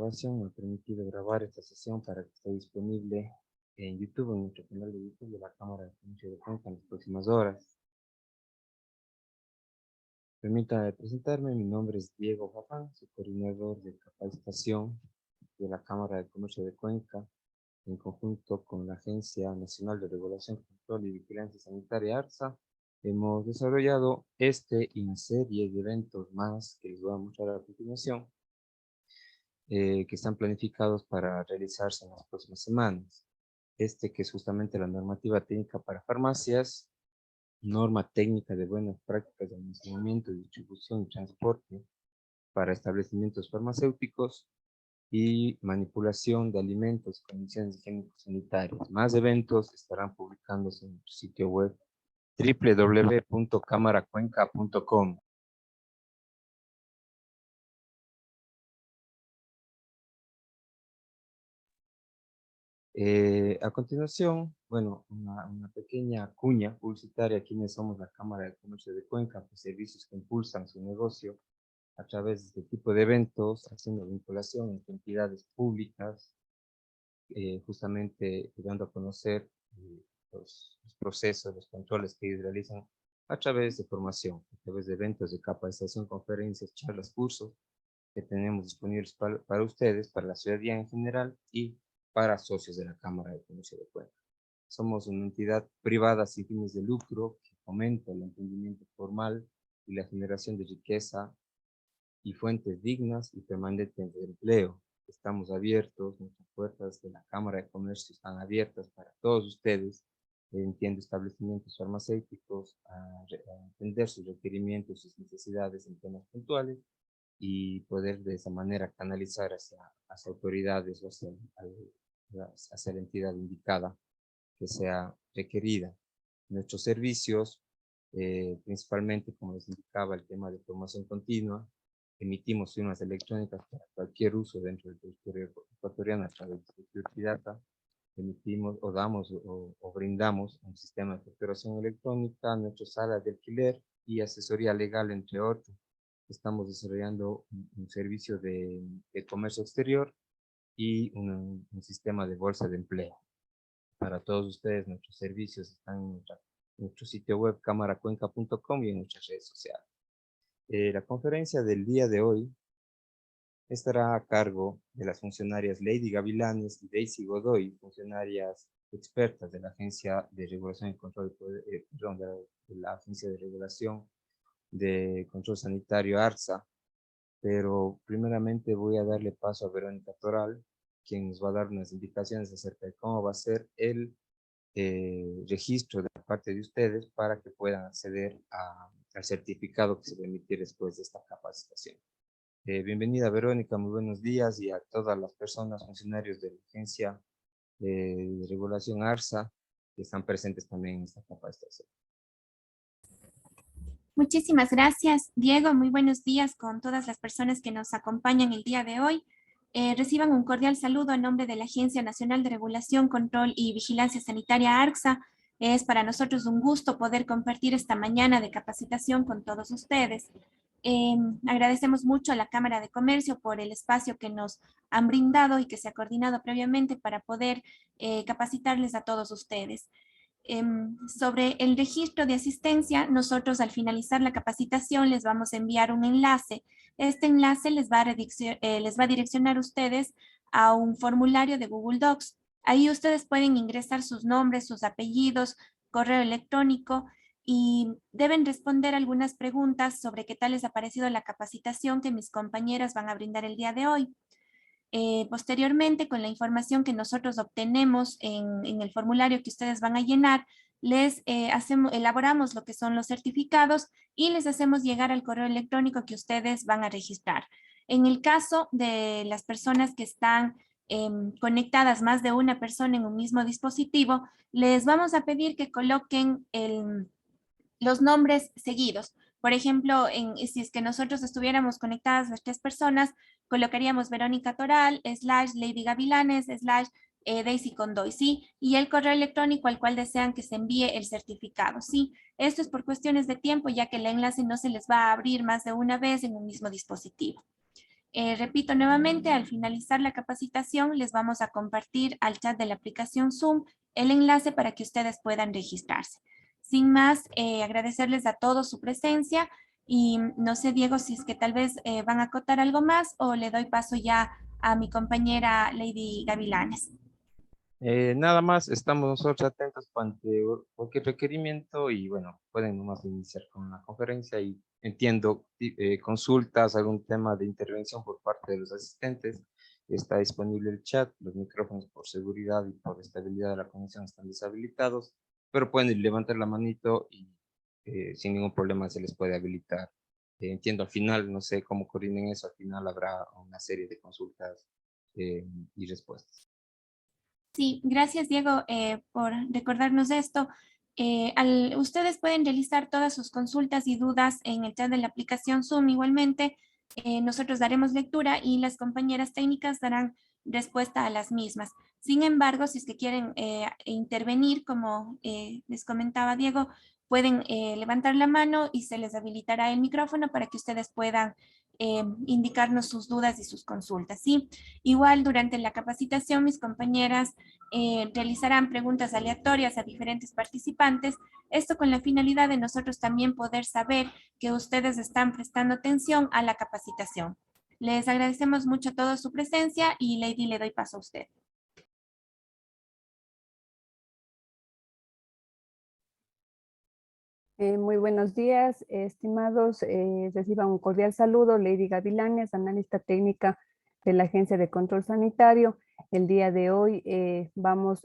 grabación me ha permitido grabar esta sesión para que esté disponible en YouTube, en nuestro canal de YouTube de la Cámara de Comercio de Cuenca en las próximas horas. Permítame presentarme, mi nombre es Diego Papán, soy coordinador de capacitación de la Cámara de Comercio de Cuenca, en conjunto con la Agencia Nacional de Regulación, Control y Vigilancia Sanitaria, ARSA. Hemos desarrollado este y una serie de eventos más que les voy a mostrar a continuación, que están planificados para realizarse en las próximas semanas. Este que es justamente la normativa técnica para farmacias, norma técnica de buenas prácticas de almacenamiento, distribución y transporte para establecimientos farmacéuticos y manipulación de alimentos y condiciones higiénico-sanitarias. Más eventos estarán publicándose en nuestro sitio web www.camaracuenca.com. A continuación, bueno, una pequeña cuña publicitaria, quienes somos la Cámara de Comercio de Cuenca, pues servicios que impulsan su negocio a través de este tipo de eventos, haciendo vinculación entre entidades públicas, justamente dando a conocer los procesos, los controles que ellos realizan a través de formación, a través de eventos de capacitación, conferencias, charlas, cursos que tenemos disponibles para ustedes, para la ciudadanía en general y para socios de la Cámara de Comercio de Cuenca. Somos una entidad privada sin fines de lucro que fomenta el emprendimiento formal y la generación de riqueza y fuentes dignas y permanentes de empleo. Estamos abiertos, nuestras puertas de la Cámara de Comercio están abiertas para todos ustedes, entiendo establecimientos farmacéuticos, a entender sus requerimientos, sus necesidades en temas puntuales y poder de esa manera canalizar hacia autoridades o hacia la entidad indicada que sea requerida. Nuestros servicios, principalmente, como les indicaba, el tema de formación continua, emitimos firmas electrónicas para cualquier uso dentro del territorio ecuatoriano a través de Security Data, emitimos o damos o brindamos un sistema de facturación electrónica, nuestra sala de alquiler y asesoría legal, entre otros. Estamos desarrollando un servicio de comercio exterior y un sistema de bolsa de empleo. Para todos ustedes, nuestros servicios están en nuestro sitio web camaracuenca.com y en nuestras redes sociales. La conferencia del día de hoy estará a cargo de las funcionarias Lady Gavilanes y Daisy Godoy, funcionarias expertas de la Agencia de Regulación y Control, de la Agencia de Regulación de Control Sanitario ARSA. Pero primeramente voy a darle paso a Verónica Toral, quien nos va a dar unas indicaciones acerca de cómo va a ser el registro de la parte de ustedes para que puedan acceder al certificado que se va a emitir después de esta capacitación. Bienvenida Verónica, muy buenos días, y a todas las personas, funcionarios de la Agencia de Regulación ARSA que están presentes también en esta capacitación. Muchísimas gracias, Diego. Muy buenos días con todas las personas que nos acompañan el día de hoy. Reciban un cordial saludo en nombre de la Agencia Nacional de Regulación, Control y Vigilancia Sanitaria, ARCSA. Es para nosotros un gusto poder compartir esta mañana de capacitación con todos ustedes. Agradecemos mucho a la Cámara de Comercio por el espacio que nos han brindado y que se ha coordinado previamente para poder capacitarles a todos ustedes. Sobre el registro de asistencia, nosotros al finalizar la capacitación les vamos a enviar un enlace. Este enlace les va a direccionar a ustedes a un formulario de Google Docs. Ahí ustedes pueden ingresar sus nombres, sus apellidos, correo electrónico y deben responder algunas preguntas sobre qué tal les ha parecido la capacitación que mis compañeras van a brindar el día de hoy. Posteriormente, con la información que nosotros obtenemos en el formulario que ustedes van a llenar, les elaboramos lo que son los certificados y les hacemos llegar al correo electrónico que ustedes van a registrar. En el caso de las personas que están conectadas, más de una persona en un mismo dispositivo, les vamos a pedir que coloquen los nombres seguidos. Por ejemplo, si es que nosotros estuviéramos conectadas las 3 personas, colocaríamos Verónica Toral, / Lady Gavilanes, / Daisy Condoy, ¿sí? Y el correo electrónico al cual desean que se envíe el certificado, ¿sí? Esto es por cuestiones de tiempo, ya que el enlace no se les va a abrir más de una vez en un mismo dispositivo. Repito nuevamente, al finalizar la capacitación les vamos a compartir al chat de la aplicación Zoom el enlace para que ustedes puedan registrarse. Sin más, agradecerles a todos su presencia y no sé, Diego, si es que tal vez van a acotar algo más o le doy paso ya a mi compañera Lady Gavilanes. Nada más, estamos nosotros atentos ante cualquier requerimiento y bueno, pueden nomás iniciar con la conferencia y entiendo consultas, algún tema de intervención por parte de los asistentes. Está disponible el chat, los micrófonos por seguridad y por estabilidad de la conexión están deshabilitados, pero pueden levantar la manito y sin ningún problema se les puede habilitar. Entiendo al final, no sé cómo coordinen eso, al final habrá una serie de consultas y respuestas. Sí, gracias Diego por recordarnos esto. Ustedes pueden realizar todas sus consultas y dudas en el chat de la aplicación Zoom igualmente. Nosotros daremos lectura y las compañeras técnicas darán respuesta a las mismas. Sin embargo, si es que quieren intervenir, como les comentaba Diego, pueden levantar la mano y se les habilitará el micrófono para que ustedes puedan indicarnos sus dudas y sus consultas. ¿Sí? Igual durante la capacitación, mis compañeras realizarán preguntas aleatorias a diferentes participantes, esto con la finalidad de nosotros también poder saber que ustedes están prestando atención a la capacitación. Les agradecemos mucho a todos su presencia y Lady, le doy paso a usted. Muy buenos días, estimados. Reciban un cordial saludo. Lady Gavilanes, analista técnica de la Agencia de Control Sanitario. El día de hoy vamos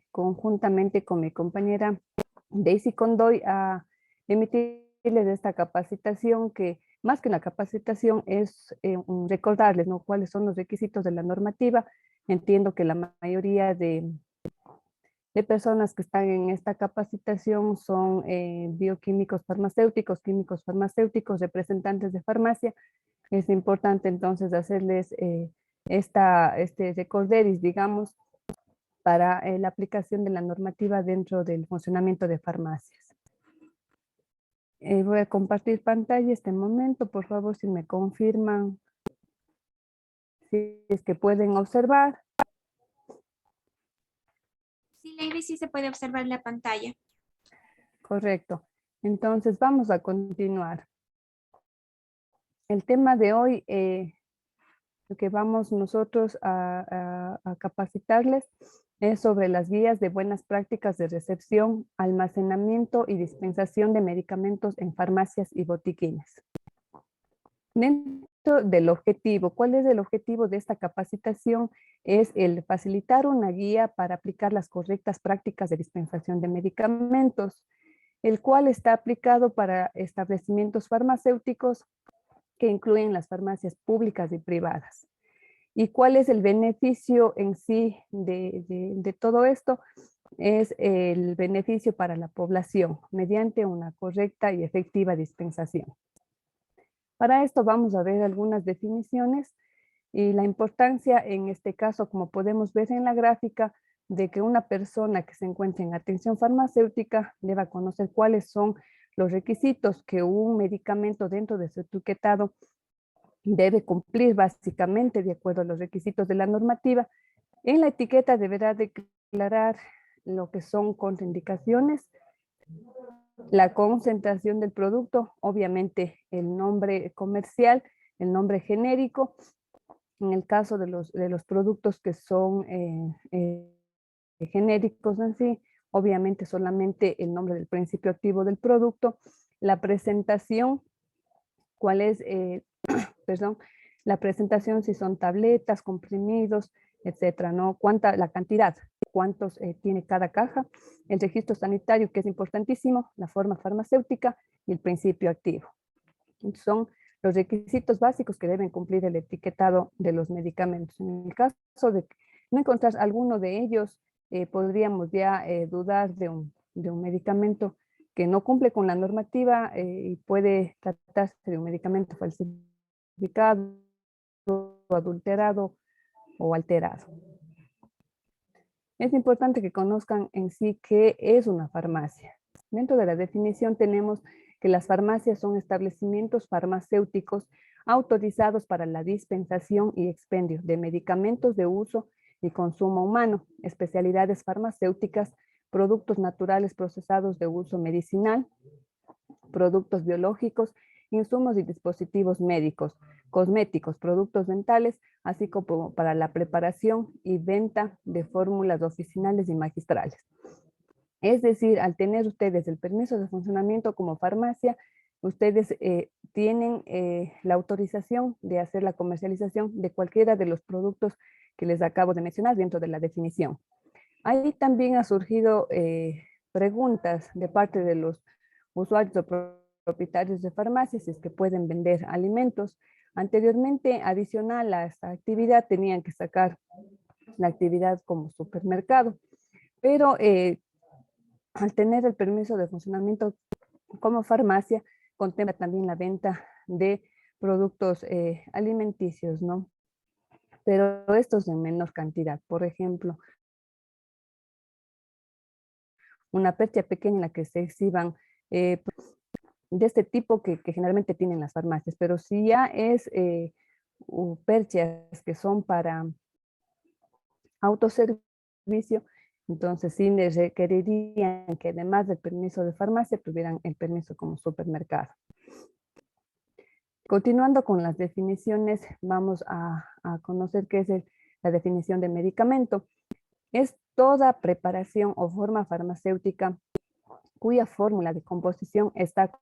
conjuntamente con mi compañera Daisy Condoy a emitirles esta capacitación que más que una capacitación es recordarles, ¿no?, cuáles son los requisitos de la normativa. Entiendo que la mayoría de personas que están en esta capacitación son bioquímicos farmacéuticos, químicos farmacéuticos, representantes de farmacia. Es importante entonces hacerles este recorderis, digamos, para la aplicación de la normativa dentro del funcionamiento de farmacias. Voy a compartir pantalla este momento, por favor, si me confirman, si es que pueden observar. Sí, Lady, sí se puede observar la pantalla. Correcto. Entonces vamos a continuar. El tema de hoy, lo que vamos nosotros a capacitarles es sobre las guías de buenas prácticas de recepción, almacenamiento y dispensación de medicamentos en farmacias y botiquines. Dentro del objetivo, ¿cuál es el objetivo de esta capacitación? Es el facilitar una guía para aplicar las correctas prácticas de dispensación de medicamentos, el cual está aplicado para establecimientos farmacéuticos que incluyen las farmacias públicas y privadas. ¿Y cuál es el beneficio en sí de todo esto? Es el beneficio para la población mediante una correcta y efectiva dispensación. Para esto vamos a ver algunas definiciones y la importancia en este caso, como podemos ver en la gráfica, de que una persona que se encuentre en atención farmacéutica deba conocer cuáles son los requisitos que un medicamento dentro de su etiquetado debe cumplir básicamente de acuerdo a los requisitos de la normativa. En la etiqueta deberá declarar lo que son contraindicaciones, la concentración del producto, obviamente el nombre comercial, el nombre genérico. En el caso de los productos que son genéricos en sí, obviamente solamente el nombre del principio activo del producto, la presentación, cuál es, perdón, la presentación, si son tabletas, comprimidos, etcétera, ¿no? La cantidad, cuántos tiene cada caja, el registro sanitario, que es importantísimo, la forma farmacéutica y el principio activo. Son los requisitos básicos que deben cumplir el etiquetado de los medicamentos. En el caso de no encontrar alguno de ellos, podríamos ya dudar de un medicamento que no cumple con la normativa y puede tratarse de un medicamento falsificado, adulterado o alterado. Es importante que conozcan en sí qué es una farmacia. Dentro de la definición tenemos que las farmacias son establecimientos farmacéuticos autorizados para la dispensación y expendio de medicamentos de uso y consumo humano, especialidades farmacéuticas, productos naturales procesados de uso medicinal, productos biológicos, insumos y dispositivos médicos, cosméticos, productos dentales, así como para la preparación y venta de fórmulas oficinales y magistrales. Es decir, al tener ustedes el permiso de funcionamiento como farmacia, ustedes tienen la autorización de hacer la comercialización de cualquiera de los productos que les acabo de mencionar dentro de la definición. Ahí también ha surgido preguntas de parte de los usuarios o propietarios de farmacias, si es que pueden vender alimentos. Anteriormente, adicional a esta actividad, tenían que sacar la actividad como supermercado, pero al tener el permiso de funcionamiento como farmacia, contempla también la venta de productos alimenticios, ¿no? Pero estos en menor cantidad. Por ejemplo, una percha pequeña en la que se exhiban de este tipo que generalmente tienen las farmacias, pero si ya es perchas que son para autoservicio, entonces sí les requerirían que además del permiso de farmacia tuvieran el permiso como supermercado. Continuando con las definiciones, vamos a conocer qué es la definición de medicamento. Es toda preparación o forma farmacéutica cuya fórmula de composición está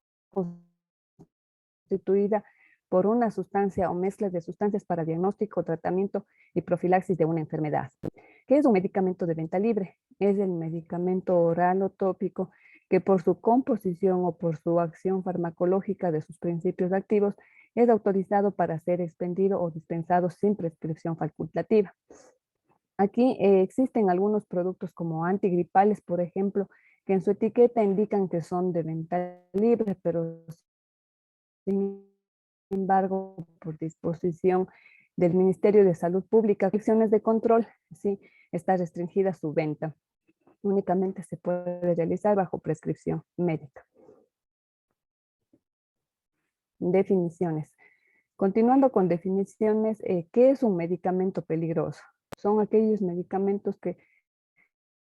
constituida por una sustancia o mezcla de sustancias para diagnóstico, tratamiento y profilaxis de una enfermedad. ¿Qué es un medicamento de venta libre? Es el medicamento oral o tópico que por su composición o por su acción farmacológica de sus principios activos es autorizado para ser expendido o dispensado sin prescripción facultativa. Aquí existen algunos productos como antigripales, por ejemplo, que en su etiqueta indican que son de venta libre, pero sin embargo, por disposición del Ministerio de Salud Pública, acciones de control, sí, está restringida su venta. Únicamente se puede realizar bajo prescripción médica. Definiciones. Continuando con definiciones, ¿qué es un medicamento peligroso? Son aquellos medicamentos que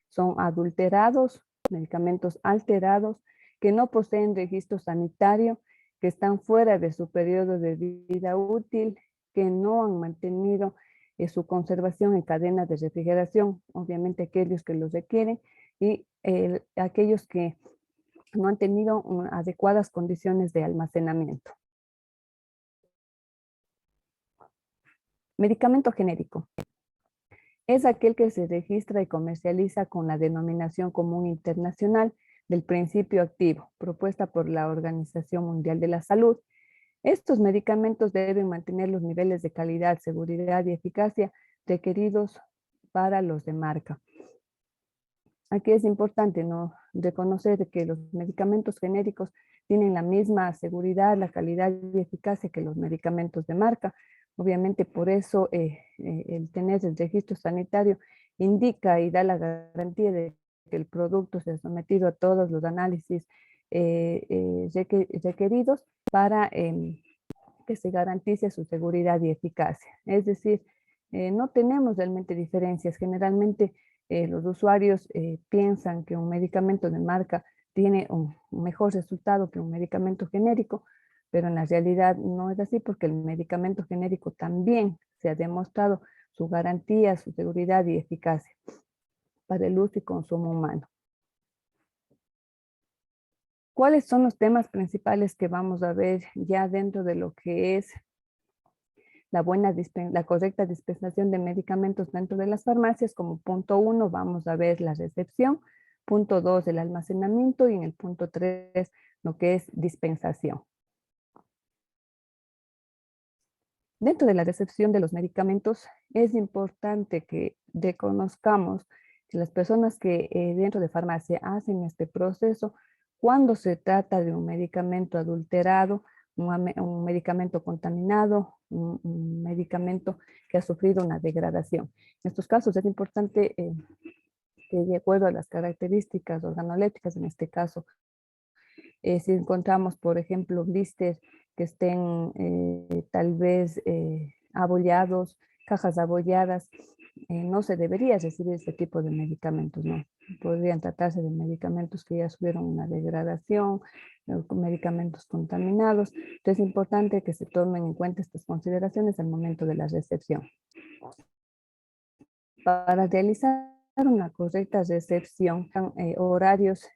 son adulterados, medicamentos alterados, que no poseen registro sanitario, que están fuera de su periodo de vida útil, que no han mantenido su conservación en cadena de refrigeración, obviamente aquellos que los requieren, y aquellos que no han tenido adecuadas condiciones de almacenamiento. Medicamento genérico. Es aquel que se registra y comercializa con la denominación común internacional del principio activo, propuesta por la Organización Mundial de la Salud. Estos medicamentos deben mantener los niveles de calidad, seguridad y eficacia requeridos para los de marca. Aquí es importante ¿no? reconocer que los medicamentos genéricos tienen la misma seguridad, la calidad y eficacia que los medicamentos de marca. Obviamente por eso el tener el registro sanitario indica y da la garantía de que el producto se ha sometido a todos los análisis requeridos para que se garantice su seguridad y eficacia. Es decir, no tenemos realmente diferencias. Generalmente los usuarios piensan que un medicamento de marca tiene un mejor resultado que un medicamento genérico, pero en la realidad no es así porque el medicamento genérico también se ha demostrado su garantía, su seguridad y eficacia para el uso y consumo humano. ¿Cuáles son los temas principales que vamos a ver ya dentro de lo que es la correcta dispensación de medicamentos dentro de las farmacias? Como punto 1 vamos a ver la recepción, punto 2 el almacenamiento y en el punto 3 lo que es dispensación. Dentro de la recepción de los medicamentos es importante que reconozcamos que las personas que dentro de farmacia hacen este proceso, cuando se trata de un medicamento adulterado, un medicamento contaminado, un medicamento que ha sufrido una degradación. En estos casos es importante que de acuerdo a las características organolépticas, en este caso, si encontramos, por ejemplo, blister que estén tal vez abollados, cajas abolladas, no se debería recibir este tipo de medicamentos, ¿no? Podrían tratarse de medicamentos que ya sufrieron una degradación, medicamentos contaminados. Entonces es importante que se tomen en cuenta estas consideraciones al momento de la recepción. Para realizar una correcta recepción, horarios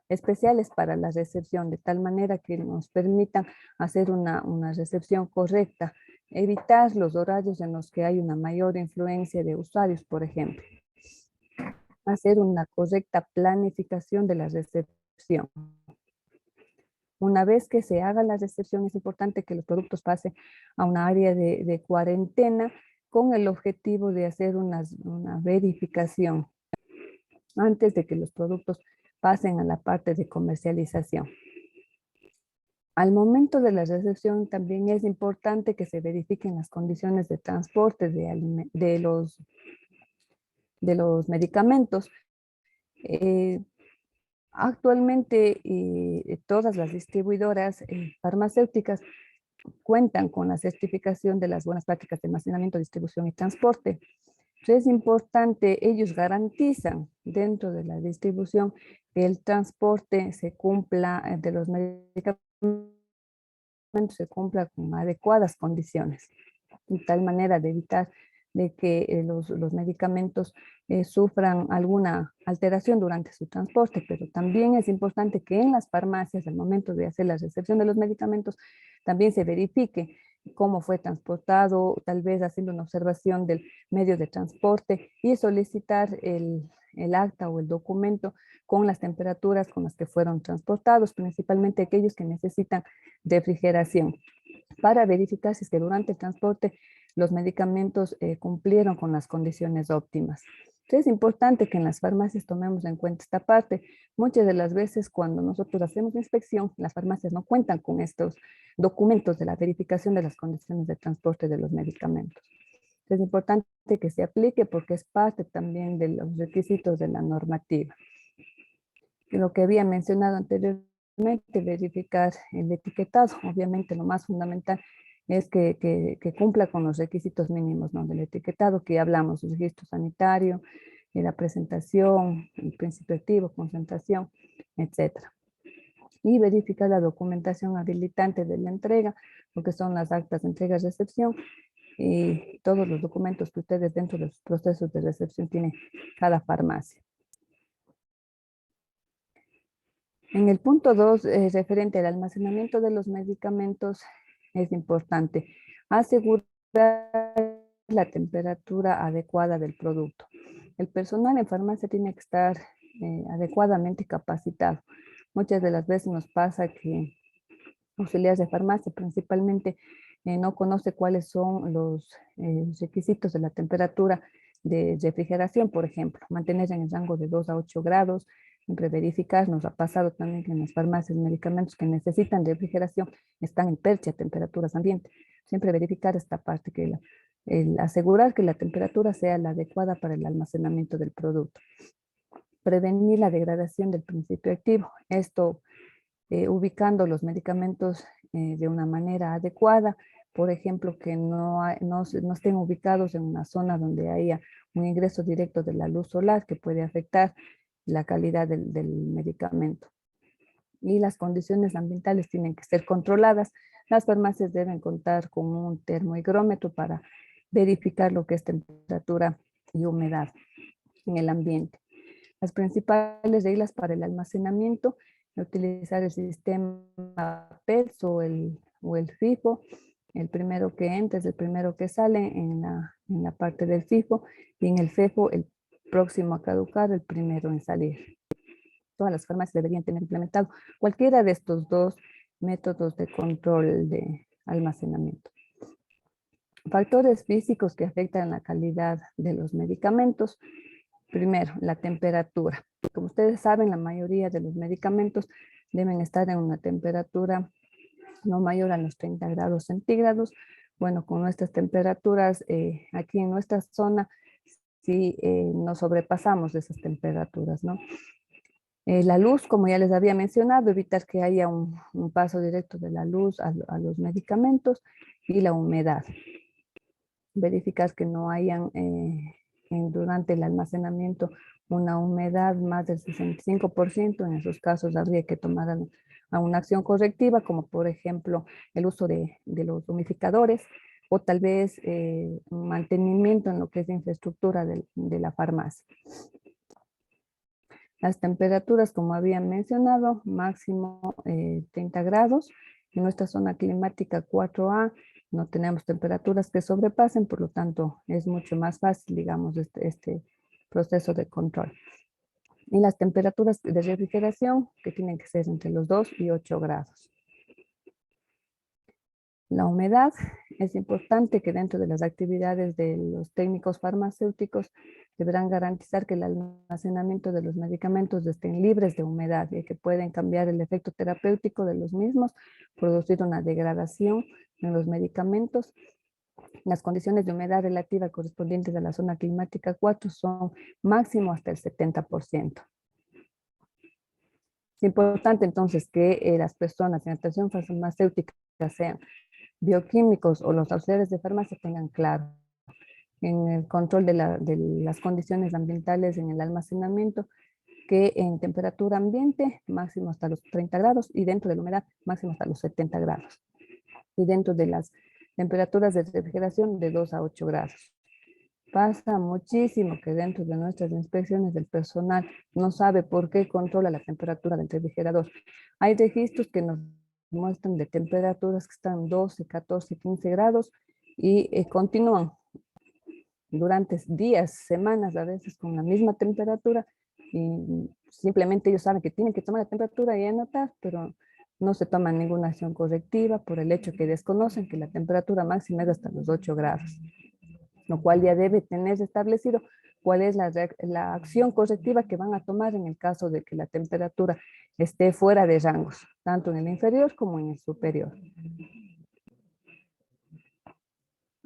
especiales para la recepción, de tal manera que nos permitan hacer una recepción correcta, evitar los horarios en los que hay una mayor influencia de usuarios, por ejemplo. Hacer una correcta planificación de la recepción. Una vez que se haga la recepción, es importante que los productos pasen a una área de cuarentena con el objetivo de hacer una verificación antes de que los productos pasen a la parte de comercialización. Al momento de la recepción también es importante que se verifiquen las condiciones de transporte de los medicamentos. Actualmente todas las distribuidoras farmacéuticas cuentan con la certificación de las buenas prácticas de almacenamiento, distribución y transporte. Entonces es importante, ellos garantizan dentro de la distribución que el transporte se cumpla, de los medicamentos se cumpla con adecuadas condiciones, de tal manera de evitar de que los medicamentos sufran alguna alteración durante su transporte, pero también es importante que en las farmacias, al momento de hacer la recepción de los medicamentos, también se verifique cómo fue transportado, tal vez haciendo una observación del medio de transporte y solicitar el acta o el documento con las temperaturas con las que fueron transportados, principalmente aquellos que necesitan refrigeración, para verificar si es que durante el transporte los medicamentos cumplieron con las condiciones óptimas. Entonces es importante que en las farmacias tomemos en cuenta esta parte. Muchas de las veces cuando nosotros hacemos inspección, las farmacias no cuentan con estos documentos de la verificación de las condiciones de transporte de los medicamentos. Es importante que se aplique porque es parte también de los requisitos de la normativa. Lo que había mencionado anteriormente, verificar el etiquetado. Obviamente lo más fundamental es que cumpla con los requisitos mínimos, ¿no?, del etiquetado, que hablamos, el registro sanitario, la presentación, el principio activo, concentración, etcétera. Y verificar la documentación habilitante de la entrega, lo que son las actas de entrega y recepción, y todos los documentos que ustedes dentro de los procesos de recepción tienen cada farmacia. En el punto 2, referente al almacenamiento de los medicamentos, es importante asegurar la temperatura adecuada del producto. El personal en farmacia tiene que estar adecuadamente capacitado. Muchas de las veces nos pasa que auxiliares de farmacia principalmente no conoce cuáles son los requisitos de la temperatura de refrigeración, por ejemplo, mantener en el rango de 2 a 8 grados, siempre verificar. Nos ha pasado también que en las farmacias medicamentos que necesitan refrigeración están en percha a temperaturas ambiente. Siempre verificar esta parte, que el asegurar que la temperatura sea la adecuada para el almacenamiento del producto. Prevenir la degradación del principio activo. Esto ubicando los medicamentos de una manera adecuada, por ejemplo, que no estén ubicados en una zona donde haya un ingreso directo de la luz solar que puede afectar la calidad del medicamento. Y las condiciones ambientales tienen que ser controladas. Las farmacias deben contar con un termohigrómetro para verificar lo que es temperatura y humedad en el ambiente. Las principales reglas para el almacenamiento: utilizar el sistema PERS o el FIFO. El primero que entra es el primero que sale en la parte del FIFO, y en el FEFO el próximo a caducar, el primero en salir. Todas las farmacias deberían tener implementado cualquiera de estos dos métodos de control de almacenamiento. Factores físicos que afectan la calidad de los medicamentos. Primero, la temperatura. Como ustedes saben, la mayoría de los medicamentos deben estar en una temperatura no mayor a los 30 grados centígrados. Bueno, con nuestras temperaturas aquí en nuestra zona, sí nos sobrepasamos de esas temperaturas, ¿no? La luz, como ya les había mencionado, evitar que haya un paso directo de la luz a los medicamentos, y la humedad. Verificar que no hayan durante el almacenamiento una humedad más del 65%. En esos casos habría que tomar una acción correctiva, como por ejemplo el uso de los humidificadores, o tal vez un mantenimiento en lo que es la infraestructura de la farmacia. Las temperaturas, como había mencionado, máximo 30 grados. En nuestra zona climática 4A no tenemos temperaturas que sobrepasen, por lo tanto es mucho más fácil, digamos, este proceso de control. Y las temperaturas de refrigeración, que tienen que ser entre los 2 y 8 grados. La humedad, es importante que dentro de las actividades de los técnicos farmacéuticos deberán garantizar que el almacenamiento de los medicamentos estén libres de humedad, y que pueden cambiar el efecto terapéutico de los mismos, producir una degradación en los medicamentos. Las condiciones de humedad relativa correspondientes a la zona climática 4 son máximo hasta el 70%. Es importante entonces que las personas en atención farmacéutica, sean bioquímicos o los auxiliares de farmacia, tengan claro en el control de las condiciones ambientales en el almacenamiento, que en temperatura ambiente máximo hasta los 30 grados, y dentro de la humedad máximo hasta los 70 grados. Y dentro de las temperaturas de refrigeración de 2 a 8 grados. Pasa muchísimo que dentro de nuestras inspecciones el personal no sabe por qué controla la temperatura del refrigerador. Hay registros que nos muestran de temperaturas que están 12, 14, 15 grados y continúan durante días, semanas, a veces con la misma temperatura, y simplemente ellos saben que tienen que tomar la temperatura y anotar, pero no se toma ninguna acción correctiva por el hecho que desconocen que la temperatura máxima es hasta los 8 grados, lo cual ya debe tener establecido cuál es la acción correctiva que van a tomar en el caso de que la temperatura esté fuera de rangos, tanto en el inferior como en el superior.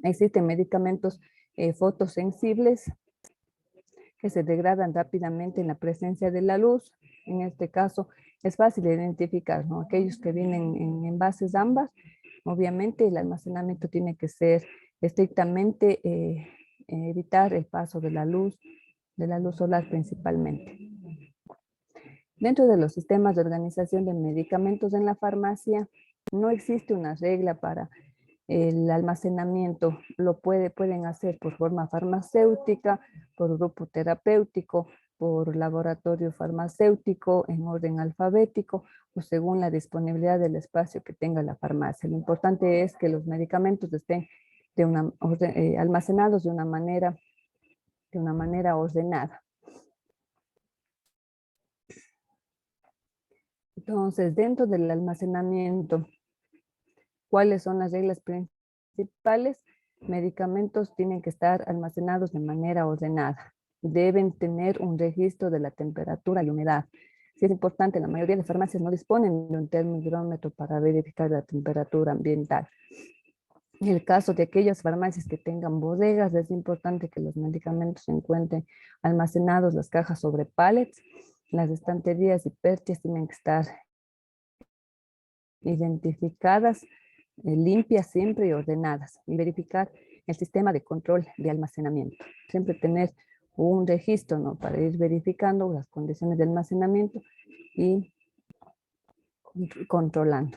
Existen medicamentos fotosensibles que se degradan rápidamente en la presencia de la luz. En este caso es fácil identificar, ¿no? Aquellos que vienen en envases ámbar, obviamente el almacenamiento tiene que ser estrictamente evitar el paso de la luz solar principalmente. Dentro de los sistemas de organización de medicamentos en la farmacia, no existe una regla para el almacenamiento. Lo pueden hacer por forma farmacéutica, por grupo terapéutico, por laboratorio farmacéutico, en orden alfabético, o según la disponibilidad del espacio que tenga la farmacia. Lo importante es que los medicamentos estén almacenados de una manera ordenada. Entonces, dentro del almacenamiento, ¿cuáles son las reglas principales? Medicamentos tienen que estar almacenados de manera ordenada. Deben tener un registro de la temperatura y humedad. Sí, es importante, la mayoría de farmacias no disponen de un termómetro para verificar la temperatura ambiental. En el caso de aquellas farmacias que tengan bodegas, es importante que los medicamentos se encuentren almacenados, las cajas sobre pallets. Las estanterías y perchas tienen que estar identificadas, limpias siempre y ordenadas, y verificar el sistema de control de almacenamiento. Siempre tener un registro, ¿no?, para ir verificando las condiciones de almacenamiento y controlando.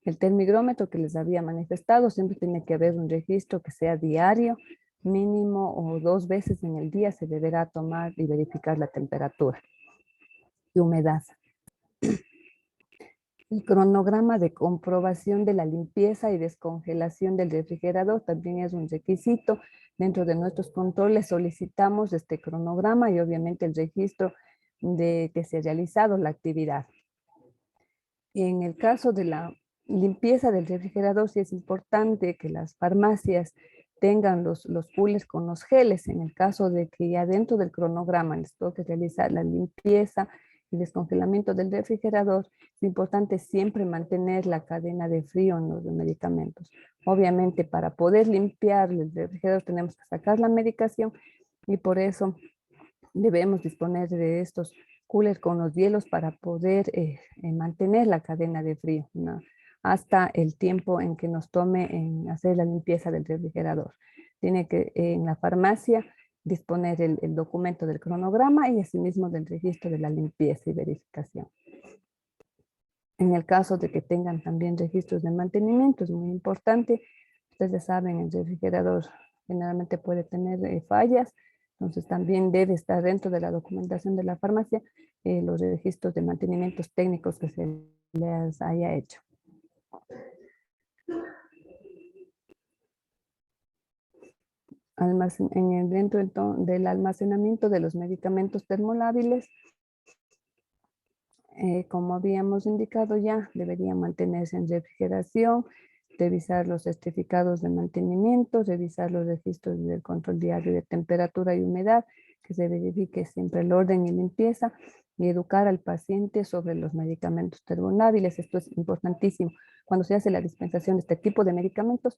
El termigrómetro que les había manifestado, siempre tiene que haber un registro que sea diario, mínimo o 2 veces en el día se deberá tomar y verificar la temperatura y humedad. El cronograma de comprobación de la limpieza y descongelación del refrigerador también es un requisito. Dentro de nuestros controles solicitamos este cronograma y obviamente el registro de que se ha realizado la actividad. En el caso de la limpieza del refrigerador, sí es importante que las farmacias tengan los coolers con los geles. En el caso de que ya dentro del cronograma les toque realizar la limpieza y descongelamiento del refrigerador, es importante siempre mantener la cadena de frío en los medicamentos. Obviamente, para poder limpiar el refrigerador tenemos que sacar la medicación, y por eso debemos disponer de estos cooler con los hielos para poder mantener la cadena de frío, ¿no? Hasta el tiempo en que nos tome en hacer la limpieza del refrigerador. Tiene que en la farmacia disponer el documento del cronograma y asimismo del registro de la limpieza y verificación. En el caso de que tengan también registros de mantenimiento, es muy importante. Ustedes saben, el refrigerador generalmente puede tener fallas, entonces también debe estar dentro de la documentación de la farmacia los registros de mantenimientos técnicos que se les haya hecho. Dentro del almacenamiento de los medicamentos termolábiles, como habíamos indicado ya, debería mantenerse en refrigeración, revisar los certificados de mantenimiento, revisar los registros del control diario de temperatura y humedad, que se verifique siempre el orden y limpieza, y educar al paciente sobre los medicamentos termolábiles. Esto es importantísimo. Cuando se hace la dispensación de este tipo de medicamentos,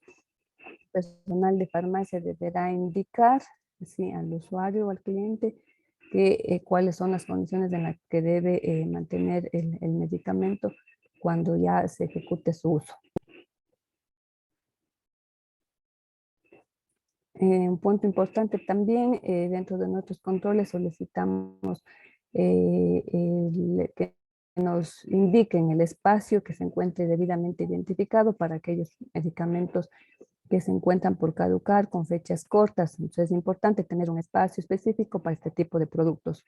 el personal de farmacia deberá indicar, ¿sí?, al usuario o al cliente cuáles son las condiciones en las que debe mantener el medicamento cuando ya se ejecute su uso. Un punto importante también, dentro de nuestros controles solicitamos que nos indiquen el espacio que se encuentre debidamente identificado para aquellos medicamentos que se encuentran por caducar con fechas cortas. Entonces es importante tener un espacio específico para este tipo de productos.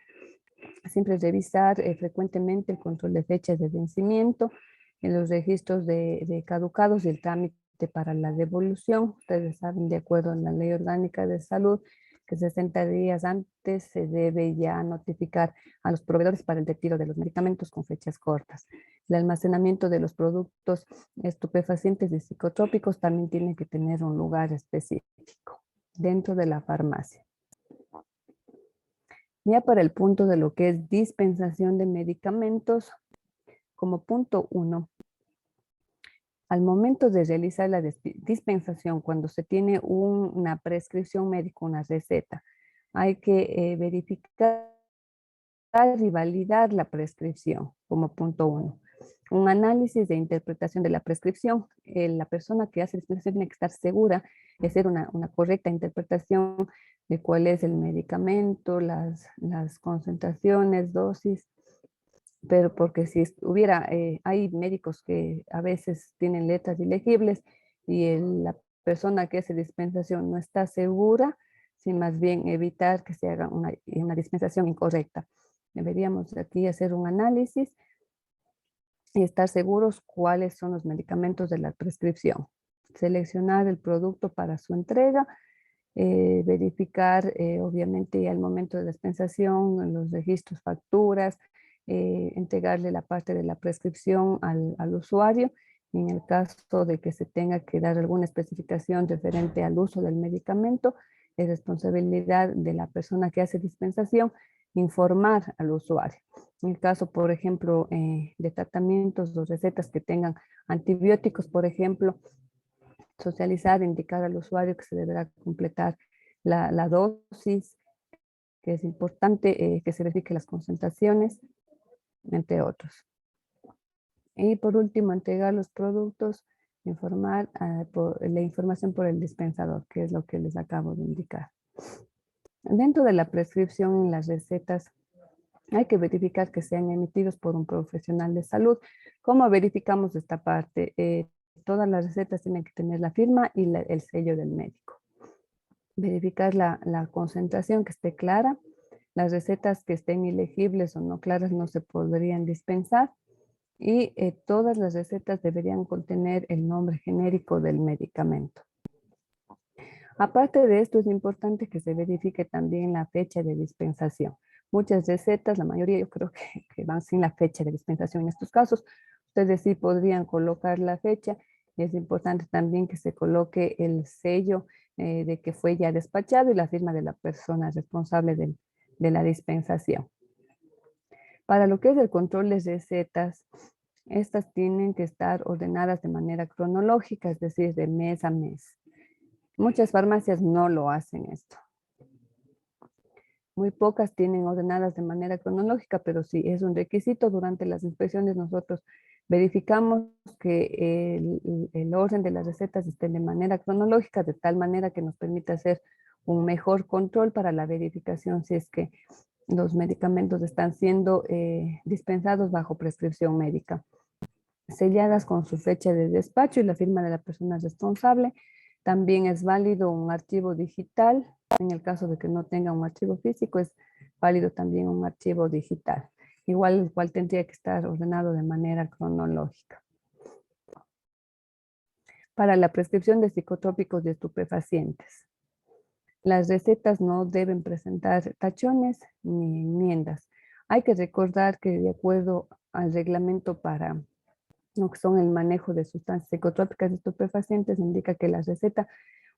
Siempre revisar frecuentemente el control de fechas de vencimiento, en los registros de caducados y el trámite para la devolución. Ustedes saben, de acuerdo a la Ley Orgánica de Salud, que 60 días antes se debe ya notificar a los proveedores para el retiro de los medicamentos con fechas cortas. El almacenamiento de los productos estupefacientes y psicotrópicos también tiene que tener un lugar específico dentro de la farmacia. Ya para el punto de lo que es dispensación de medicamentos, como punto 1, al momento de realizar la dispensación, cuando se tiene una prescripción médica, una receta, hay que verificar y validar la prescripción como punto 1. Un análisis de interpretación de la prescripción. La persona que hace dispensación tiene que estar segura de hacer una correcta interpretación de cuál es el medicamento, las concentraciones, dosis, pero porque si hubiera, hay médicos que a veces tienen letras ilegibles y la persona que hace dispensación no está segura, sin más bien evitar que se haga una dispensación incorrecta. Deberíamos aquí hacer un análisis y estar seguros cuáles son los medicamentos de la prescripción. Seleccionar el producto para su entrega, verificar obviamente al momento de dispensación los registros, facturas, entregarle la parte de la prescripción al usuario. Y en el caso de que se tenga que dar alguna especificación referente al uso del medicamento, es responsabilidad de la persona que hace dispensación informar al usuario. En el caso, por ejemplo, de tratamientos o recetas que tengan antibióticos, por ejemplo, socializar, indicar al usuario que se deberá completar la dosis, que es importante que se verifique las concentraciones, entre otros. Y por último, entregar los productos, informar la información por el dispensador, que es lo que les acabo de indicar. Dentro de la prescripción y las recetas, hay que verificar que sean emitidos por un profesional de salud. ¿Cómo verificamos esta parte? Todas las recetas tienen que tener la firma y el sello del médico. Verificar la concentración que esté clara. Las recetas que estén ilegibles o no claras no se podrían dispensar. Y todas las recetas deberían contener el nombre genérico del medicamento. Aparte de esto, es importante que se verifique también la fecha de dispensación. Muchas recetas, la mayoría yo creo que van sin la fecha de dispensación. En estos casos, ustedes sí podrían colocar la fecha. Y es importante también que se coloque el sello de que fue ya despachado y la firma de la persona responsable de la dispensación. Para lo que es el control de recetas, estas tienen que estar ordenadas de manera cronológica, es decir, de mes a mes. Muchas farmacias no lo hacen esto. Muy pocas tienen ordenadas de manera cronológica, pero sí es un requisito. Durante las inspecciones nosotros verificamos que el orden de las recetas esté de manera cronológica, de tal manera que nos permita hacer un mejor control para la verificación si es que los medicamentos están siendo dispensados bajo prescripción médica. Selladas con su fecha de despacho y la firma de la persona responsable. También es válido un archivo digital. En el caso de que no tenga un archivo físico, es válido también un archivo digital. Igual el cual tendría que estar ordenado de manera cronológica. Para la prescripción de psicotrópicos y estupefacientes. Las recetas no deben presentar tachones ni enmiendas. Hay que recordar que de acuerdo al reglamento para lo que son el manejo de sustancias psicotrópicas y estupefacientes, indica que la receta,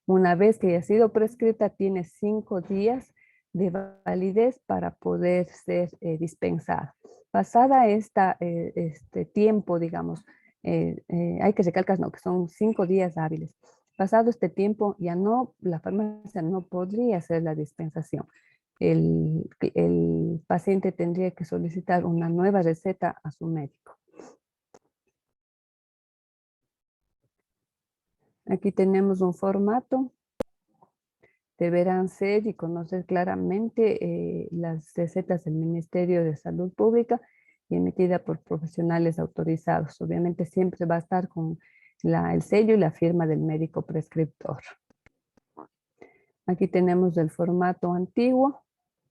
una vez que haya sido prescrita, tiene 5 días de validez para poder ser dispensada. Pasada este tiempo, digamos, hay que recalcar que son 5 días hábiles. Pasado este tiempo, ya no, la farmacia no podría hacer la dispensación. El paciente tendría que solicitar una nueva receta a su médico. Aquí tenemos un formato. Deberán ser y conocer claramente las recetas del Ministerio de Salud Pública y emitida por profesionales autorizados. Obviamente siempre va a estar con el sello y la firma del médico prescriptor. Aquí tenemos el formato antiguo.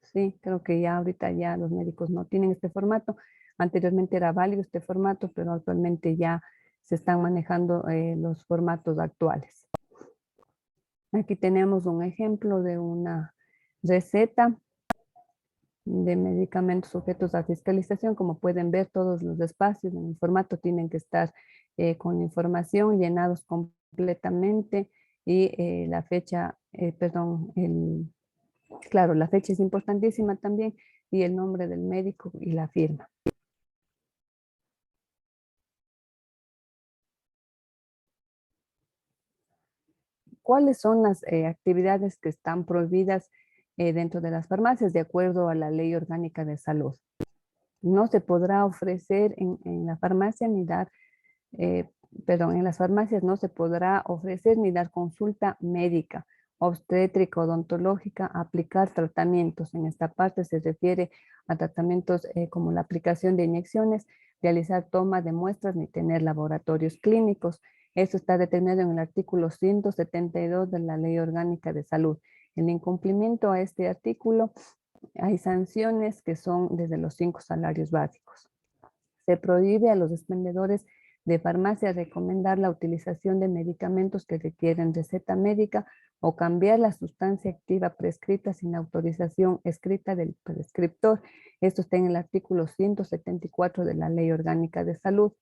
Sí, creo que ya ahorita ya los médicos no tienen este formato. Anteriormente era válido este formato, pero actualmente ya se están manejando los formatos actuales. Aquí tenemos un ejemplo de una receta de medicamentos sujetos a fiscalización. Como pueden ver, todos los espacios en el formato tienen que estar con información, llenados completamente y la fecha, claro, la fecha es importantísima también y el nombre del médico y la firma. ¿Cuáles son las actividades que están prohibidas dentro de las farmacias de acuerdo a la Ley Orgánica de Salud? No se podrá ofrecer en la farmacia ni dar, en las farmacias no se podrá ofrecer ni dar consulta médica, obstétrica, odontológica, aplicar tratamientos. En esta parte se refiere a tratamientos como la aplicación de inyecciones, realizar toma de muestras ni tener laboratorios clínicos. Esto está detenido en el artículo 172 de la Ley Orgánica de Salud. En incumplimiento a este artículo, hay sanciones que son desde los 5 salarios básicos. Se prohíbe a los expendedores de farmacia recomendar la utilización de medicamentos que requieren receta médica o cambiar la sustancia activa prescrita sin autorización escrita del prescriptor. Esto está en el artículo 174 de la Ley Orgánica de Salud.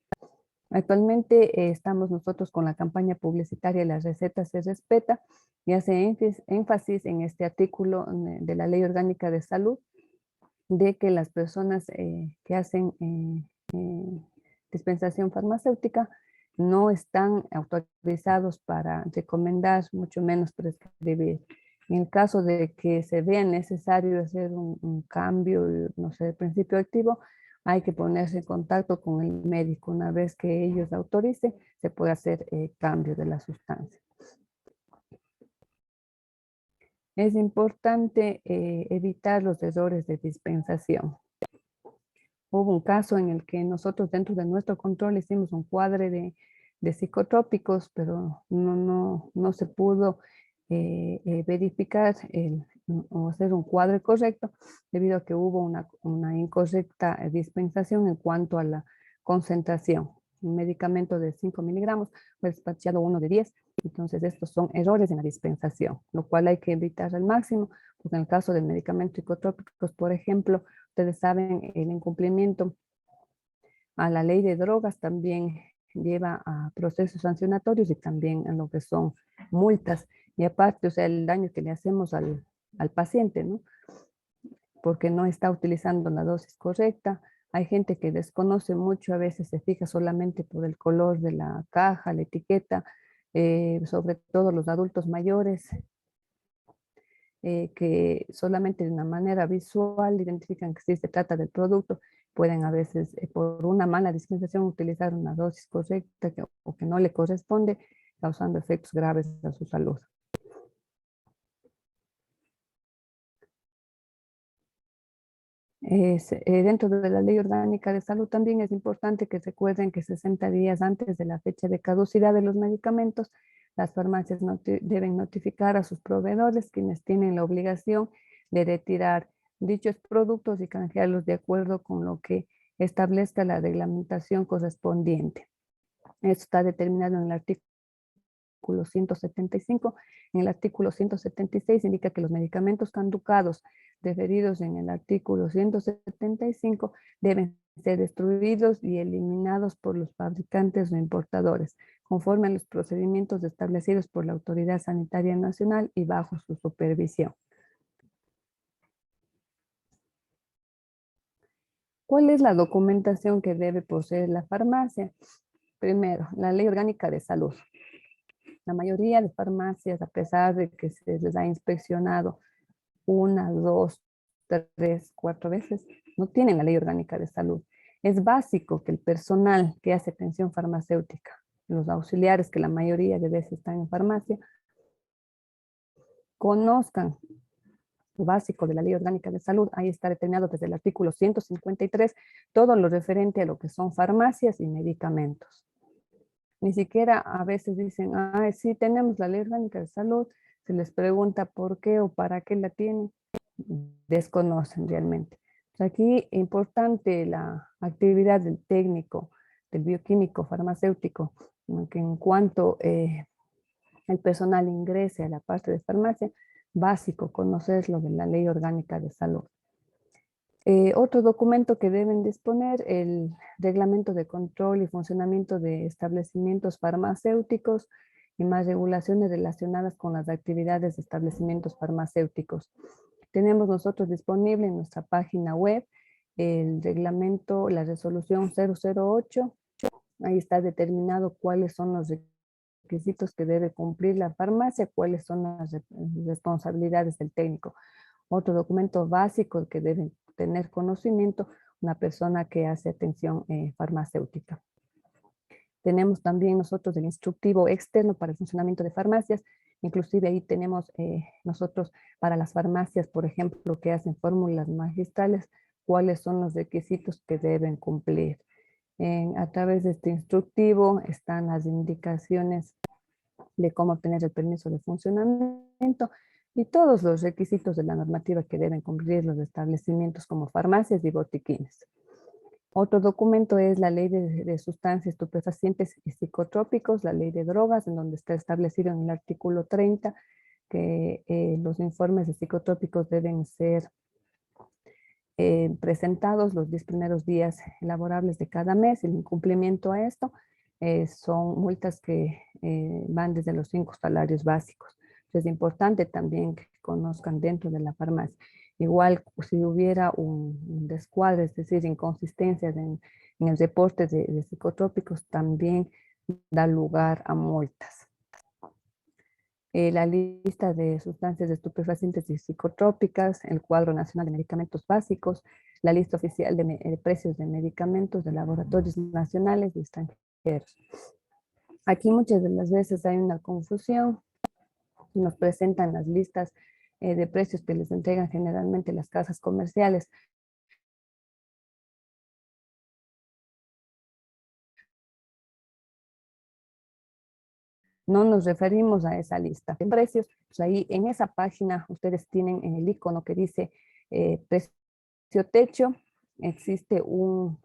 Actualmente estamos nosotros con la campaña publicitaria La receta se respeta y hace énfasis en este artículo de la Ley Orgánica de Salud de que las personas que hacen dispensación farmacéutica no están autorizados para recomendar, mucho menos prescribir. En el caso de que se vea necesario hacer un cambio, no sé, de principio activo, hay que ponerse en contacto con el médico. Una vez que ellos autoricen, se puede hacer cambio de la sustancia. Es importante evitar los errores de dispensación. Hubo un caso en el que nosotros dentro de nuestro control hicimos un cuadre de psicotrópicos, pero no se pudo verificar o hacer un cuadre correcto debido a que hubo una incorrecta dispensación en cuanto a la concentración. Un medicamento de 5 miligramos fue despachado uno de 10. Entonces estos son errores en la dispensación, lo cual hay que evitar al máximo, porque en el caso de medicamentos psicotrópicos, por ejemplo, ustedes saben, el incumplimiento a la ley de drogas también lleva a procesos sancionatorios y también a lo que son multas. Y aparte, o sea, el daño que le hacemos al paciente, ¿no? Porque no está utilizando la dosis correcta. Hay gente que desconoce mucho, a veces se fija solamente por el color de la caja, la etiqueta, sobre todo los adultos mayores. que solamente de una manera visual identifican que sí se trata del producto, pueden a veces por una mala dispensación utilizar una dosis correcta o que no le corresponde, causando efectos graves a su salud. Dentro de la Ley Orgánica de Salud también es importante que recuerden que 60 días antes de la fecha de caducidad de los medicamentos, las farmacias deben notificar a sus proveedores, quienes tienen la obligación de retirar dichos productos y canjearlos de acuerdo con lo que establezca la reglamentación correspondiente. Esto está determinado en el artículo 175. En el artículo 176 indica que los medicamentos caducados referidos en el artículo 175 deben ser destruidos y eliminados por los fabricantes o importadores, conforme a los procedimientos establecidos por la Autoridad Sanitaria Nacional y bajo su supervisión. ¿Cuál es la documentación que debe poseer la farmacia? Primero, la Ley Orgánica de Salud. La mayoría de farmacias, a pesar de que se les ha inspeccionado 1, 2, 3, 4 veces, no tienen la Ley Orgánica de Salud. Es básico que el personal que hace atención farmacéutica, los auxiliares que la mayoría de veces están en farmacia, conozcan lo básico de la Ley Orgánica de Salud. Ahí está determinado desde el artículo 153 todo lo referente a lo que son farmacias y medicamentos. Ni siquiera a veces dicen, sí, tenemos la Ley Orgánica de Salud, se les pregunta por qué o para qué la tienen, desconocen realmente. Aquí es importante la actividad del técnico, del bioquímico farmacéutico, que en cuanto el personal ingrese a la parte de farmacia, básico conocer lo de la Ley Orgánica de Salud. Otro documento que deben disponer, el reglamento de control y funcionamiento de establecimientos farmacéuticos y más regulaciones relacionadas con las actividades de establecimientos farmacéuticos. Tenemos nosotros disponible en nuestra página web el reglamento, la resolución 008. Ahí está determinado cuáles son los requisitos que debe cumplir la farmacia, cuáles son las responsabilidades del técnico. Otro documento básico que debe tener conocimiento una persona que hace atención farmacéutica. Tenemos también nosotros el instructivo externo para el funcionamiento de farmacias. Inclusive ahí tenemos nosotros para las farmacias, por ejemplo, que hacen fórmulas magistrales, cuáles son los requisitos que deben cumplir. A través de este instructivo están las indicaciones de cómo obtener el permiso de funcionamiento y todos los requisitos de la normativa que deben cumplir los establecimientos como farmacias y botiquines. Otro documento es la Ley de Sustancias Estupefacientes y Psicotrópicos, la Ley de Drogas, en donde está establecido en el artículo 30 que los informes de psicotrópicos deben ser presentados los 10 primeros días laborables de cada mes. El incumplimiento a esto son multas que van desde los 5 salarios básicos. Entonces, es importante también que conozcan dentro de la farmacia. Igual, si hubiera un descuadre, es decir, inconsistencias en el reporte de psicotrópicos, también da lugar a multas. La lista de sustancias estupefacientes y psicotrópicas, el cuadro nacional de medicamentos básicos, la lista oficial de precios de medicamentos de laboratorios nacionales y extranjeros. Aquí muchas de las veces hay una confusión. Nos presentan las listas de precios que les entregan generalmente las casas comerciales. No nos referimos a esa lista de precios. Pues ahí en esa página ustedes tienen en el icono que dice precio techo. Existe un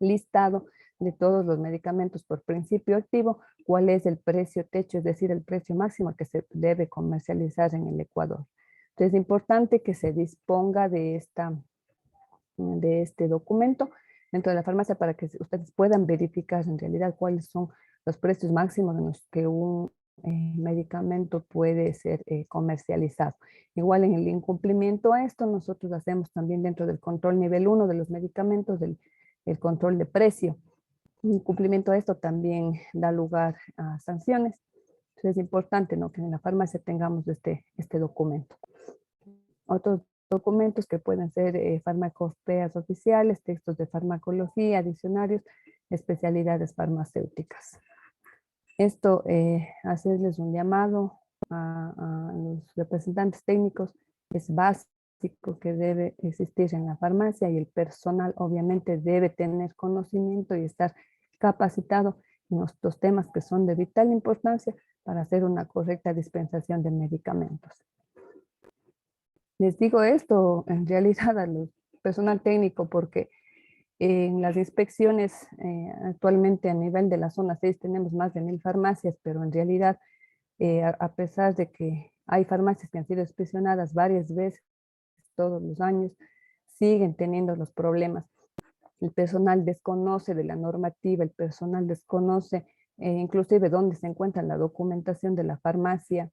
listado de todos los medicamentos por principio activo, cuál es el precio techo, es decir, el precio máximo que se debe comercializar en el Ecuador. Entonces es importante que se disponga de este documento dentro de la farmacia para que ustedes puedan verificar en realidad cuáles son los precios máximos en los que un medicamento puede ser comercializado. Igual en el incumplimiento a esto, nosotros hacemos también dentro del control nivel 1 de los medicamentos, el control de precio. Incumplimiento a esto también da lugar a sanciones. Entonces es importante, ¿no?, que en la farmacia tengamos este documento. Otros documentos que pueden ser farmacopeas oficiales, textos de farmacología, diccionarios, especialidades farmacéuticas. Esto, hacerles un llamado a los representantes técnicos, es básico que debe existir en la farmacia y el personal obviamente debe tener conocimiento y estar capacitado en estos temas que son de vital importancia para hacer una correcta dispensación de medicamentos. Les digo esto en realidad al personal técnico porque en las inspecciones actualmente a nivel de la zona 6 tenemos más de 1000 farmacias, pero en realidad a pesar de que hay farmacias que han sido inspeccionadas varias veces todos los años, siguen teniendo los problemas. El personal desconoce de la normativa, el personal desconoce inclusive dónde se encuentra la documentación de la farmacia,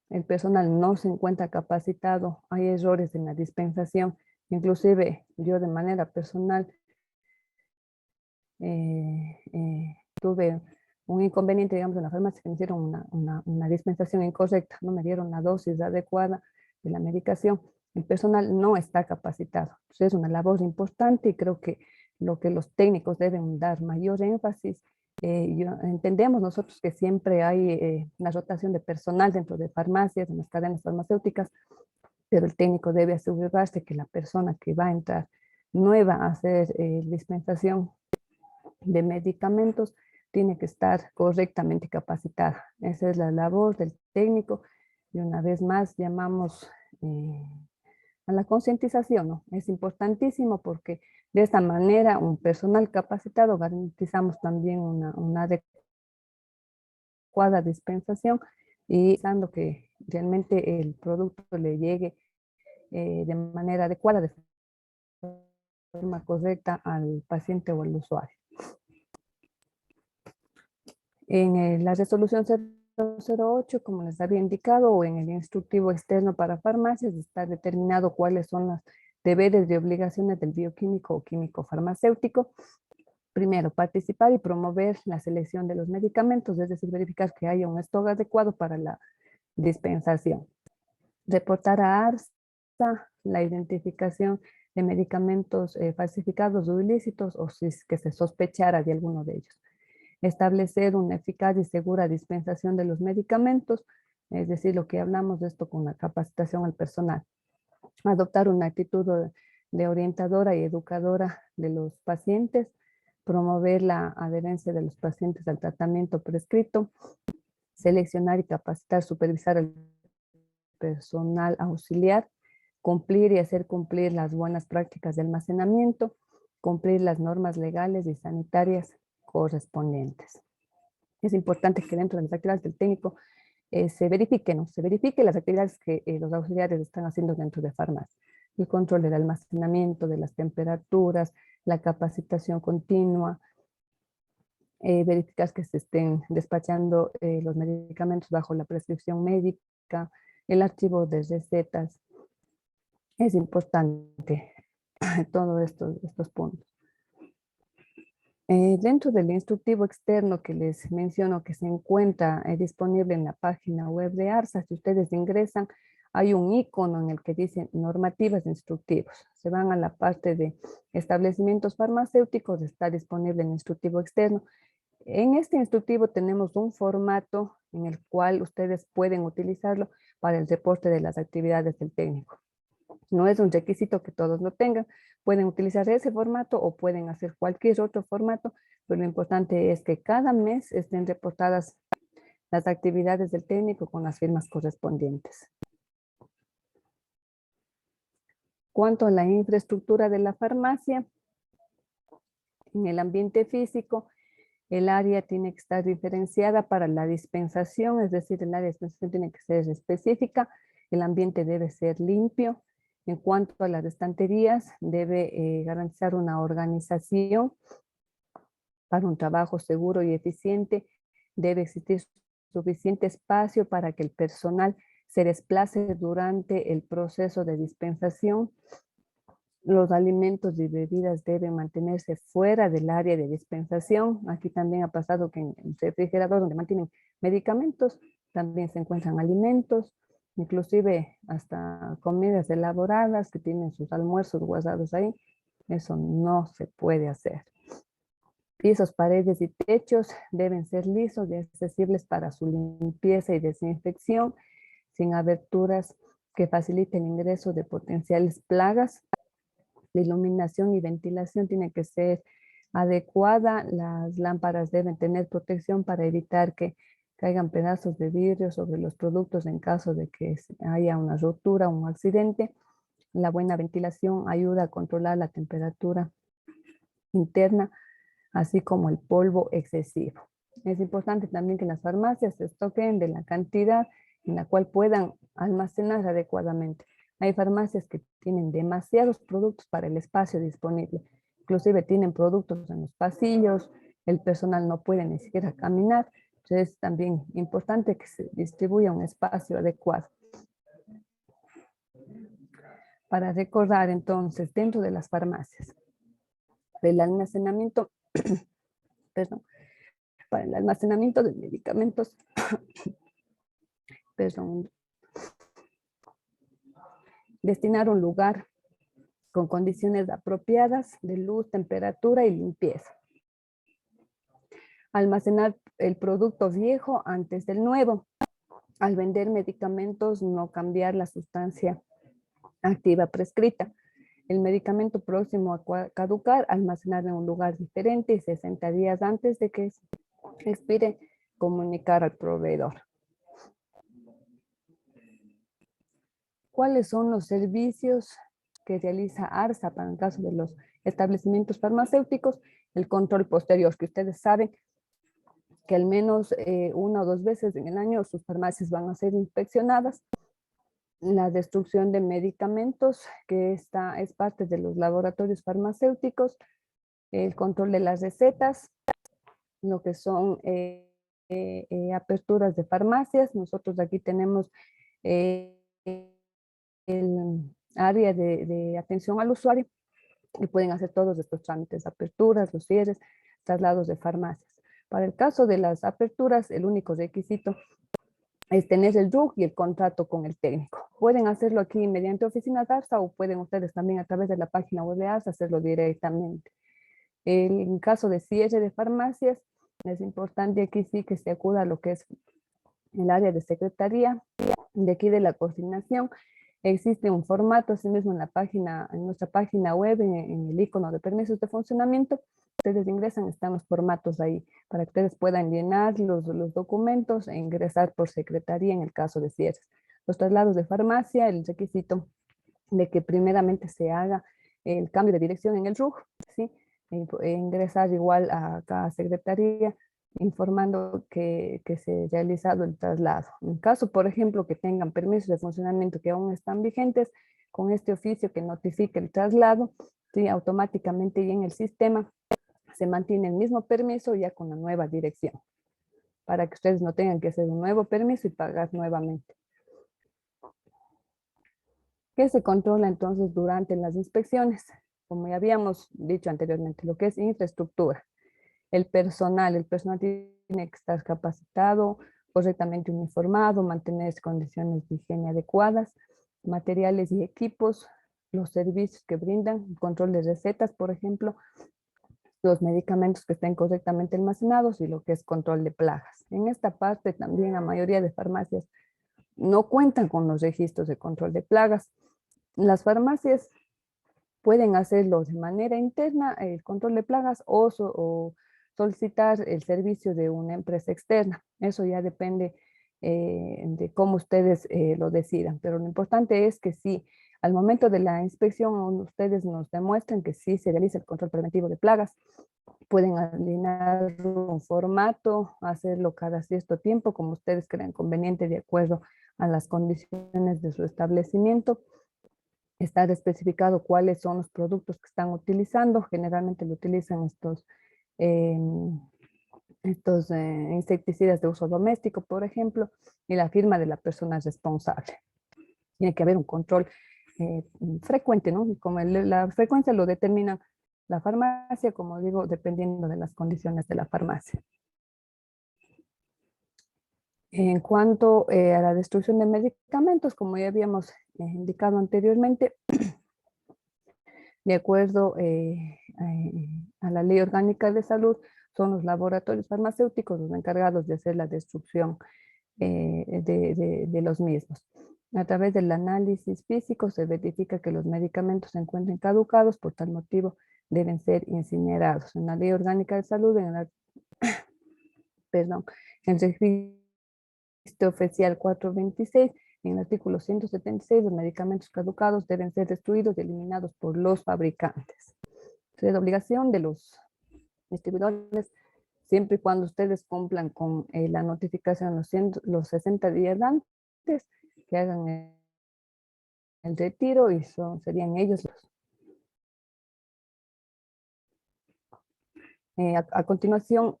el personal no se encuentra capacitado, hay errores en la dispensación, inclusive yo de manera personal tuve un inconveniente, digamos, en la farmacia que me hicieron una dispensación incorrecta, no me dieron la dosis adecuada de la medicación. El personal no está capacitado. Entonces es una labor importante y creo que lo que los técnicos deben dar mayor énfasis. Entendemos nosotros que siempre hay una rotación de personal dentro de farmacias, en las cadenas farmacéuticas, pero el técnico debe asegurarse que la persona que va a entrar nueva a hacer dispensación de medicamentos tiene que estar correctamente capacitada. Esa es la labor del técnico y una vez más llamamos a la concientización, ¿no? Es importantísimo porque de esta manera un personal capacitado garantizamos también una adecuada dispensación y pensando que realmente el producto le llegue de manera adecuada, de forma correcta al paciente o al usuario. En la resolución 008, como les había indicado, o en el instructivo externo para farmacias, está determinado cuáles son los deberes y obligaciones del bioquímico o químico farmacéutico. Primero, participar y promover la selección de los medicamentos, es decir, verificar que haya un stock adecuado para la dispensación. Reportar a ARSA la identificación de medicamentos falsificados o ilícitos o si es que se sospechara de alguno de ellos. Establecer una eficaz y segura dispensación de los medicamentos, es decir, lo que hablamos de esto con la capacitación al personal. Adoptar una actitud de orientadora y educadora de los pacientes, promover la adherencia de los pacientes al tratamiento prescrito, seleccionar y capacitar, supervisar al personal auxiliar, cumplir y hacer cumplir las buenas prácticas de almacenamiento, cumplir las normas legales y sanitarias correspondientes. Es importante que dentro de las actividades del técnico se verifique las actividades que los auxiliares están haciendo dentro de farmacia. El control del almacenamiento, de las temperaturas, la capacitación continua, verificar que se estén despachando los medicamentos bajo la prescripción médica, el archivo de recetas. Es importante todos estos puntos. Dentro del instructivo externo que les menciono que se encuentra disponible en la página web de ARSA, si ustedes ingresan, hay un icono en el que dice normativas instructivos. Se van a la parte de establecimientos farmacéuticos, está disponible el instructivo externo. En este instructivo tenemos un formato en el cual ustedes pueden utilizarlo para el reporte de las actividades del técnico. No es un requisito que todos lo tengan. Pueden utilizar ese formato o pueden hacer cualquier otro formato, pero lo importante es que cada mes estén reportadas las actividades del técnico con las firmas correspondientes. Cuanto a la infraestructura de la farmacia, en el ambiente físico, el área tiene que estar diferenciada para la dispensación, es decir, el área de dispensación tiene que ser específica, el ambiente debe ser limpio. En cuanto a las estanterías, debe garantizar una organización para un trabajo seguro y eficiente. Debe existir suficiente espacio para que el personal se desplace durante el proceso de dispensación. Los alimentos y bebidas deben mantenerse fuera del área de dispensación. Aquí también ha pasado que en el refrigerador donde mantienen medicamentos también se encuentran alimentos. inclusive hasta comidas elaboradas que tienen sus almuerzos guardados ahí. Eso no se puede hacer. Pisos, paredes y techos deben ser lisos y accesibles para su limpieza y desinfección, sin aberturas que faciliten el ingreso de potenciales plagas. La iluminación y ventilación tiene que ser adecuada. Las lámparas deben tener protección para evitar que caigan pedazos de vidrio sobre los productos en caso de que haya una rotura o un accidente. La buena ventilación ayuda a controlar la temperatura interna, así como el polvo excesivo. Es importante también que las farmacias se estoquen de la cantidad en la cual puedan almacenar adecuadamente. Hay farmacias que tienen demasiados productos para el espacio disponible. Inclusive tienen productos en los pasillos, el personal no puede ni siquiera caminar. Entonces es también importante que se distribuya un espacio adecuado. Para recordar entonces, dentro de las farmacias, el almacenamiento, perdón, para el almacenamiento de medicamentos, perdón, destinar un lugar con condiciones apropiadas de luz, temperatura y limpieza. Almacenar el producto viejo antes del nuevo. Al vender medicamentos, no cambiar la sustancia activa prescrita. El medicamento próximo a caducar, almacenar en un lugar diferente y 60 días antes de que expire, comunicar al proveedor. ¿Cuáles son los servicios que realiza ARSA para el caso de los establecimientos farmacéuticos? El control posterior, que ustedes saben que al menos 1 o 2 veces en el año sus farmacias van a ser inspeccionadas. La destrucción de medicamentos, que es parte de los laboratorios farmacéuticos. El control de las recetas, lo que son aperturas de farmacias. Nosotros aquí tenemos el área de atención al usuario y pueden hacer todos estos trámites, aperturas, los cierres, traslados de farmacias. Para el caso de las aperturas, el único requisito es tener el RUC y el contrato con el técnico. Pueden hacerlo aquí mediante oficinas ARSA o pueden ustedes también a través de la página web de ARSA hacerlo directamente. En caso de cierre de farmacias, es importante aquí sí que se acuda a lo que es el área de secretaría, de aquí de la coordinación. Existe un formato, así mismo en nuestra página web, en el icono de permisos de funcionamiento. Ustedes ingresan, están los formatos ahí para que ustedes puedan llenar los documentos e ingresar por secretaría en el caso de cierres. Los traslados de farmacia, el requisito de que primeramente se haga el cambio de dirección en el RUG, ¿sí? Ingresar igual a cada secretaría informando que se ha realizado el traslado. En caso, por ejemplo, que tengan permisos de funcionamiento que aún están vigentes, con este oficio que notifique el traslado, ¿sí? Automáticamente y en el sistema se mantiene el mismo permiso ya con la nueva dirección, para que ustedes no tengan que hacer un nuevo permiso y pagar nuevamente. ¿Qué se controla entonces durante las inspecciones? Como ya habíamos dicho anteriormente, lo que es infraestructura. El personal tiene que estar capacitado, correctamente uniformado, mantener condiciones de higiene adecuadas, materiales y equipos, los servicios que brindan, control de recetas, por ejemplo, los medicamentos que estén correctamente almacenados y lo que es control de plagas. En esta parte también la mayoría de farmacias no cuentan con los registros de control de plagas. Las farmacias pueden hacerlo de manera interna, el control de plagas, o solicitar el servicio de una empresa externa. Eso ya depende de cómo ustedes lo decidan. Pero lo importante es que si al momento de la inspección ustedes nos demuestren que sí se realiza el control preventivo de plagas, pueden alinear un formato, hacerlo cada cierto tiempo, como ustedes crean conveniente de acuerdo a las condiciones de su establecimiento. Estar especificado cuáles son los productos que están utilizando. Generalmente lo utilizan estos insecticidas de uso doméstico, por ejemplo, y la firma de la persona responsable. Tiene que haber un control frecuente, ¿no? Como la frecuencia lo determina la farmacia, como digo, dependiendo de las condiciones de la farmacia. En cuanto a la destrucción de medicamentos, como ya habíamos indicado anteriormente, de acuerdo a la Ley Orgánica de Salud, son los laboratorios farmacéuticos los encargados de hacer la destrucción de los mismos. A través del análisis físico se verifica que los medicamentos se encuentren caducados, por tal motivo deben ser incinerados. En la Ley Orgánica de Salud, perdón, en el registro oficial 426, en el artículo 176, los medicamentos caducados deben ser destruidos y eliminados por los fabricantes. Es obligación de los distribuidores, siempre y cuando ustedes cumplan con la notificación los 60 días antes, que hagan el retiro y serían ellos los. A continuación,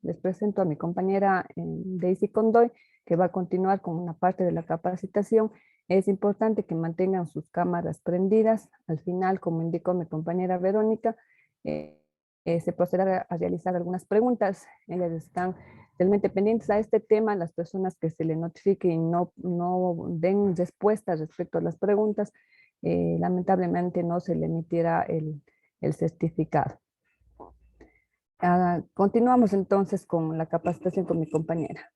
les presento a mi compañera Daisy Condoy, que va a continuar con una parte de la capacitación. Es importante que mantengan sus cámaras prendidas. Al final, como indicó mi compañera Verónica, se procederá a realizar algunas preguntas. Ellas están realmente pendientes a este tema. Las personas que se les notifique y no den respuestas respecto a las preguntas, lamentablemente no se le emitirá el certificado. Continuamos entonces con la capacitación con mi compañera.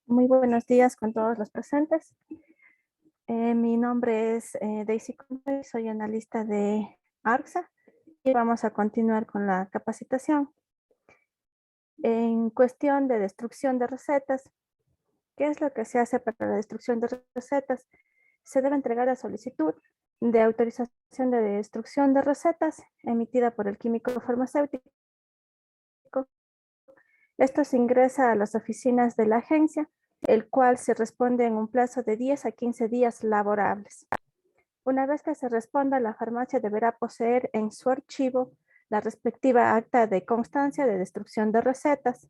Muy buenos días con todos los presentes. Mi nombre es Daisy Condoy, soy analista de ARCSA y vamos a continuar con la capacitación. En cuestión de destrucción de recetas, ¿qué es lo que se hace para la destrucción de recetas? Se debe entregar la solicitud de autorización de destrucción de recetas emitida por el químico farmacéutico. Esto se ingresa a las oficinas de la agencia, el cual se responde en un plazo de 10 a 15 días laborables. Una vez que se responda, la farmacia deberá poseer en su archivo la respectiva acta de constancia de destrucción de recetas.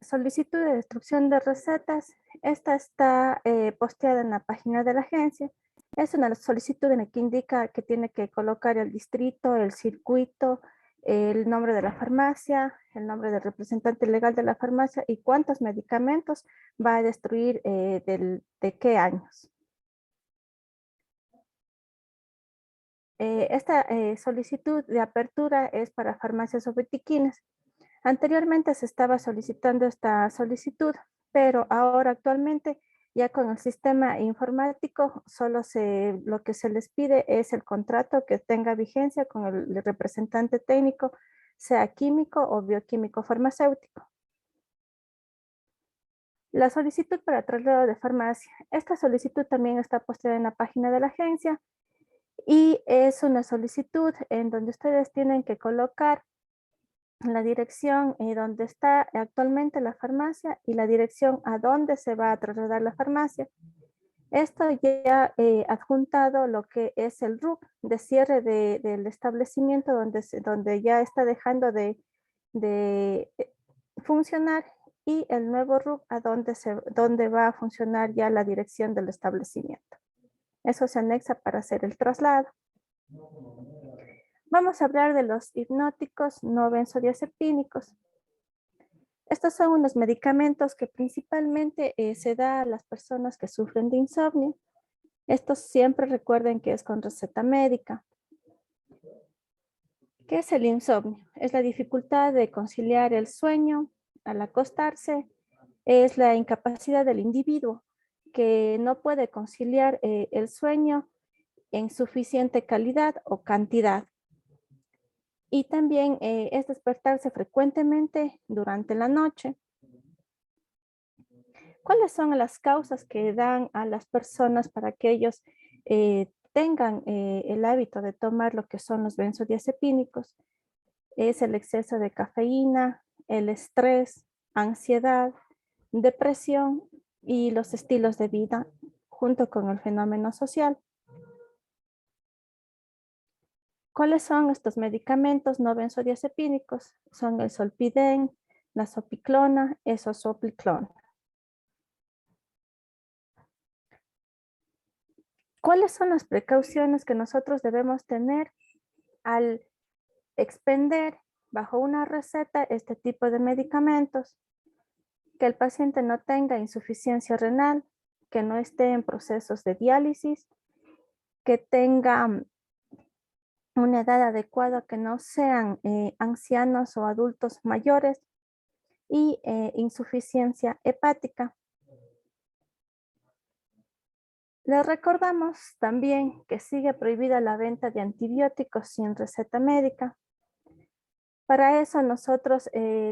Solicitud de destrucción de recetas. Esta está posteada en la página de la agencia. Es una solicitud en la que indica que tiene que colocar el distrito, el circuito, el nombre de la farmacia, el nombre del representante legal de la farmacia y cuántos medicamentos va a destruir de qué años. Esta solicitud de apertura es para farmacias o botiquines. Anteriormente se estaba solicitando esta solicitud, pero ahora actualmente ya con el sistema informático solo lo que se les pide es el contrato que tenga vigencia con el representante técnico, sea químico o bioquímico farmacéutico. La solicitud para traslado de farmacia. Esta solicitud también está posteada en la página de la agencia y es una solicitud en donde ustedes tienen que colocar la dirección donde está actualmente la farmacia y la dirección a donde se va a trasladar la farmacia. Esto ya adjuntado lo que es el RUC de cierre del establecimiento donde ya está dejando de funcionar y el nuevo RUC a donde va a funcionar ya la dirección del establecimiento. Eso se anexa para hacer el traslado. Vamos a hablar de los hipnóticos no benzodiazepínicos. Estos son unos medicamentos que principalmente se da a las personas que sufren de insomnio. Estos siempre recuerden que es con receta médica. ¿Qué es el insomnio? Es la dificultad de conciliar el sueño al acostarse. Es la incapacidad del individuo que no puede conciliar el sueño en suficiente calidad o cantidad. Y también es despertarse frecuentemente durante la noche. ¿Cuáles son las causas que dan a las personas para que ellos tengan el hábito de tomar lo que son los benzodiazepínicos? Es el exceso de cafeína, el estrés, ansiedad, depresión y los estilos de vida junto con el fenómeno social. ¿Cuáles son estos medicamentos no benzodiazepínicos? Son el Zolpidem, la Zopiclona, Esosopiclona. ¿Cuáles son las precauciones que nosotros debemos tener al expender bajo una receta este tipo de medicamentos? Que el paciente no tenga insuficiencia renal, que no esté en procesos de diálisis, que tenga una edad adecuada, que no sean ancianos o adultos mayores y insuficiencia hepática. Les recordamos también que sigue prohibida la venta de antibióticos sin receta médica. Para eso nosotros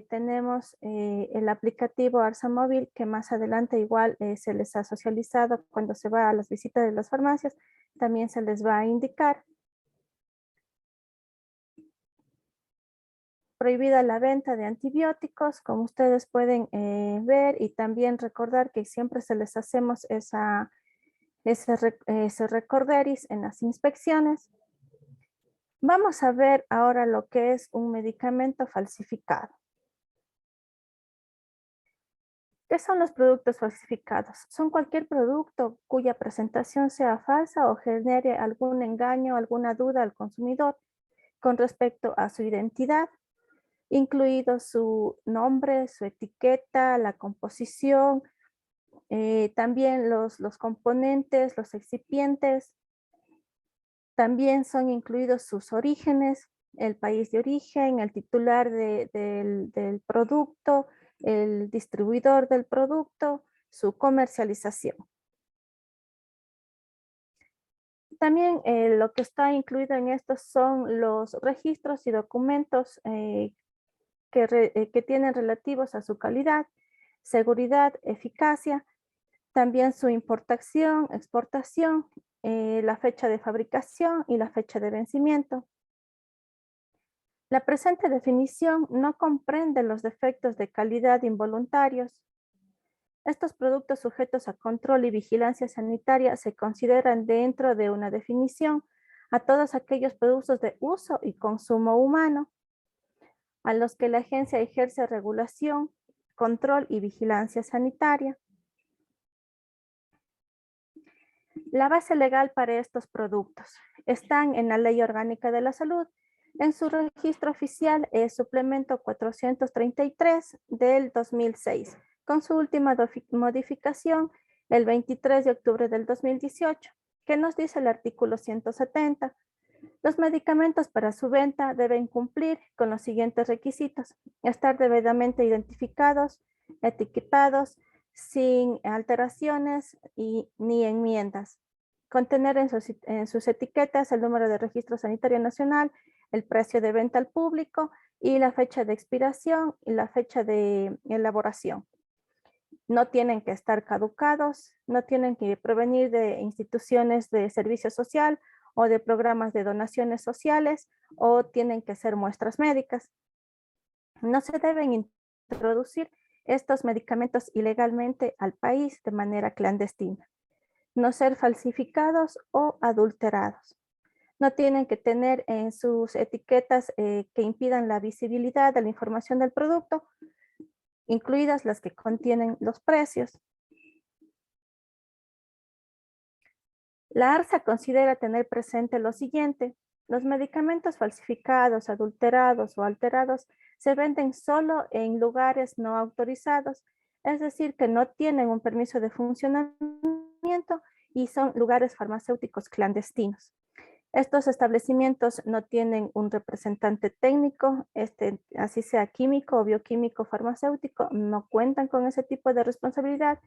tenemos el aplicativo Arsa Móvil, que más adelante igual se les ha socializado cuando se va a las visitas de las farmacias, también se les va a indicar. Prohibida la venta de antibióticos, como ustedes pueden ver, y también recordar que siempre se les hacemos ese recorderis en las inspecciones. Vamos a ver ahora lo que es un medicamento falsificado. ¿Qué son los productos falsificados? Son cualquier producto cuya presentación sea falsa o genere algún engaño, alguna duda al consumidor con respecto a su identidad, incluido su nombre, su etiqueta, la composición, también los componentes, los excipientes. También son incluidos sus orígenes, el país de origen, el titular del producto, el distribuidor del producto, su comercialización. También lo que está incluido en estos son los registros y documentos que tienen relativos a su calidad, seguridad, eficacia, también su importación, exportación, la fecha de fabricación y la fecha de vencimiento. La presente definición no comprende los defectos de calidad involuntarios. Estos productos sujetos a control y vigilancia sanitaria se consideran dentro de una definición a todos aquellos productos de uso y consumo humano, a los que la agencia ejerce regulación, control y vigilancia sanitaria. La base legal para estos productos están en la Ley Orgánica de la Salud, en su registro oficial es suplemento 433 del 2006, con su última modificación el 23 de octubre del 2018, que nos dice el artículo 170. Los medicamentos para su venta deben cumplir con los siguientes requisitos: estar debidamente identificados, etiquetados, sin alteraciones ni enmiendas. Contener en sus etiquetas el número de registro sanitario nacional, el precio de venta al público y la fecha de expiración y la fecha de elaboración. No tienen que estar caducados, no tienen que provenir de instituciones de servicio social o de programas de donaciones sociales, o tienen que ser muestras médicas. No se deben introducir estos medicamentos ilegalmente al país de manera clandestina. No ser falsificados o adulterados. No tienen que tener en sus etiquetas que impidan la visibilidad de la información del producto, incluidas las que contienen los precios. La ARSA considera tener presente lo siguiente: los medicamentos falsificados, adulterados o alterados se venden solo en lugares no autorizados, es decir, que no tienen un permiso de funcionamiento y son lugares farmacéuticos clandestinos. Estos establecimientos no tienen un representante técnico, así sea químico o bioquímico farmacéutico, no cuentan con ese tipo de responsabilidad.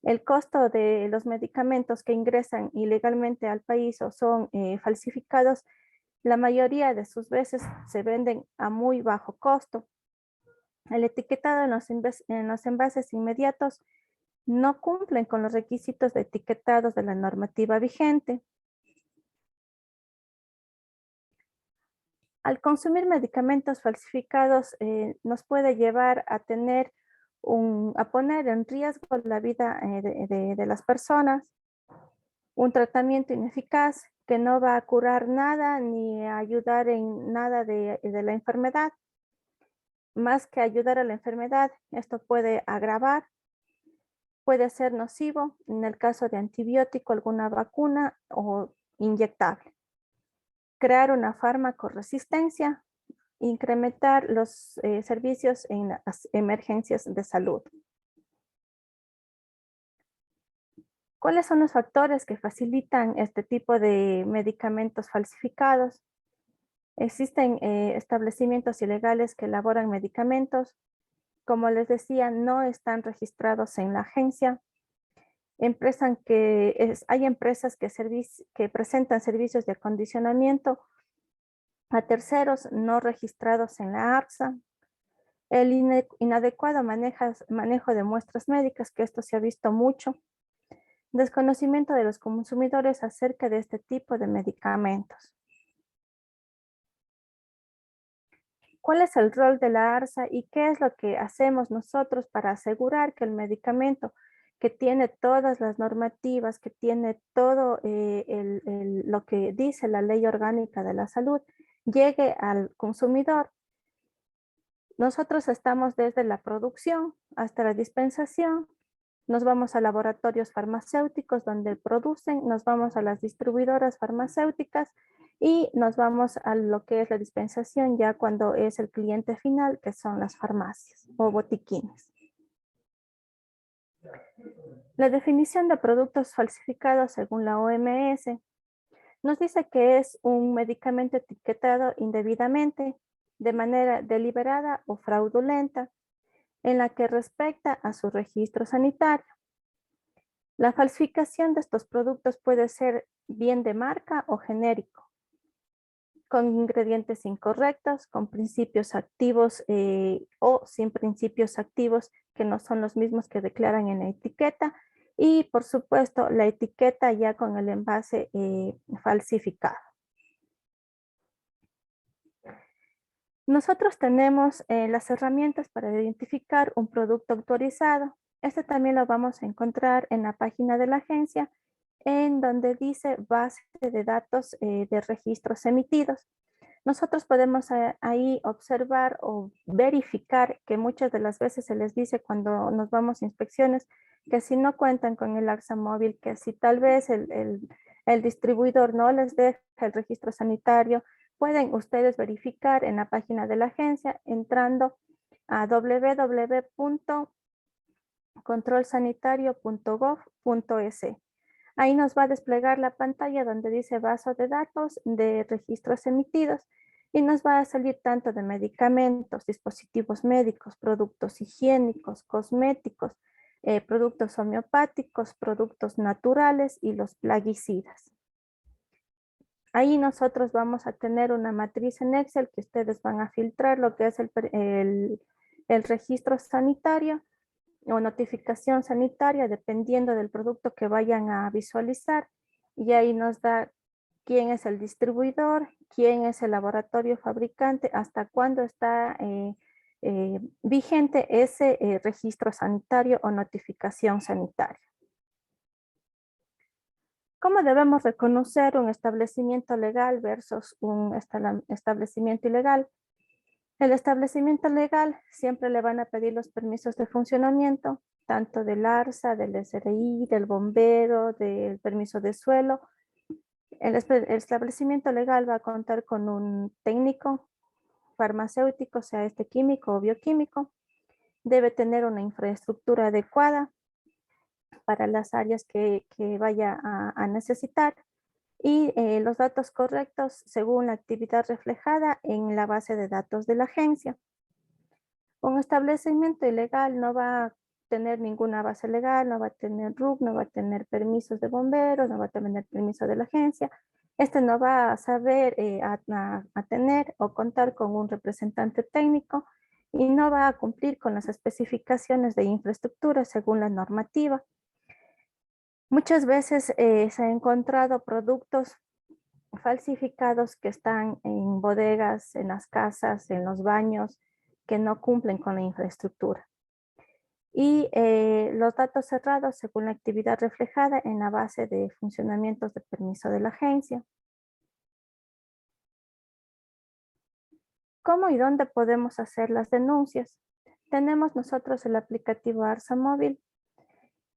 El costo de los medicamentos que ingresan ilegalmente al país o son falsificados, la mayoría de sus veces se venden a muy bajo costo. El etiquetado en los envases inmediatos no cumplen con los requisitos de etiquetados de la normativa vigente. Al consumir medicamentos falsificados nos puede llevar a poner en riesgo la vida de las personas, un tratamiento ineficaz que no va a curar nada ni a ayudar en nada de la enfermedad. Más que ayudar a la enfermedad, esto puede agravar, puede ser nocivo en el caso de antibiótico, alguna vacuna o inyectable. Crear una farmacoresistencia, incrementar los servicios en las emergencias de salud. ¿Cuáles son los factores que facilitan este tipo de medicamentos falsificados? Existen establecimientos ilegales que elaboran medicamentos. Como les decía, no están registrados en la agencia. Hay empresas que presentan servicios de acondicionamiento a terceros no registrados en la ARSA. El inadecuado manejo de muestras médicas, que esto se ha visto mucho. Desconocimiento de los consumidores acerca de este tipo de medicamentos. ¿Cuál es el rol de la ARSA y qué es lo que hacemos nosotros para asegurar que el medicamento que tiene todas las normativas, que tiene todo lo que dice la Ley Orgánica de la Salud, llegue al consumidor? Nosotros estamos desde la producción hasta la dispensación, nos vamos a laboratorios farmacéuticos donde producen, nos vamos a las distribuidoras farmacéuticas y nos vamos a lo que es la dispensación ya cuando es el cliente final, que son las farmacias o botiquines. La definición de productos falsificados según la OMS nos dice que es un medicamento etiquetado indebidamente, de manera deliberada o fraudulenta, en la que respecta a su registro sanitario. La falsificación de estos productos puede ser bien de marca o genérico, con ingredientes incorrectos, con principios activos o sin principios activos que no son los mismos que declaran en la etiqueta, y por supuesto la etiqueta ya con el envase falsificado. Nosotros tenemos las herramientas para identificar un producto autorizado. Este también lo vamos a encontrar en la página de la agencia, en donde dice base de datos de registros emitidos. Nosotros podemos ahí observar o verificar que muchas de las veces se les dice cuando nos vamos a inspecciones que si no cuentan con el ARSA móvil, que si tal vez el distribuidor no les deja el registro sanitario, pueden ustedes verificar en la página de la agencia entrando a www.controlsanitario.gov.es. Ahí nos va a desplegar la pantalla donde dice base de datos de registros emitidos y nos va a salir tanto de medicamentos, dispositivos médicos, productos higiénicos, cosméticos, productos homeopáticos, productos naturales y los plaguicidas. Ahí nosotros vamos a tener una matriz en Excel que ustedes van a filtrar lo que es el registro sanitario o notificación sanitaria, dependiendo del producto que vayan a visualizar. Y ahí nos da quién es el distribuidor, quién es el laboratorio fabricante, hasta cuándo está vigente ese registro sanitario o notificación sanitaria. ¿Cómo debemos reconocer un establecimiento legal versus un establecimiento ilegal? El establecimiento legal siempre le van a pedir los permisos de funcionamiento, tanto del ARSA, del SRI, del bombero, del permiso de suelo. El establecimiento legal va a contar con un técnico farmacéutico, sea este químico o bioquímico. Debe tener una infraestructura adecuada para las áreas que vaya a necesitar y los datos correctos según la actividad reflejada en la base de datos de la agencia. Un establecimiento ilegal no va a tener ninguna base legal, no va a tener RUC, no va a tener permisos de bomberos, no va a tener permiso de la agencia. Este no va a saber a tener o contar con un representante técnico y no va a cumplir con las especificaciones de infraestructura según la normativa. Muchas veces se han encontrado productos falsificados que están en bodegas, en las casas, en los baños, que no cumplen con la infraestructura. y los datos cerrados según la actividad reflejada en la base de funcionamientos de permiso de la agencia. ¿Cómo y dónde podemos hacer las denuncias? Tenemos nosotros el aplicativo ARSA Móvil,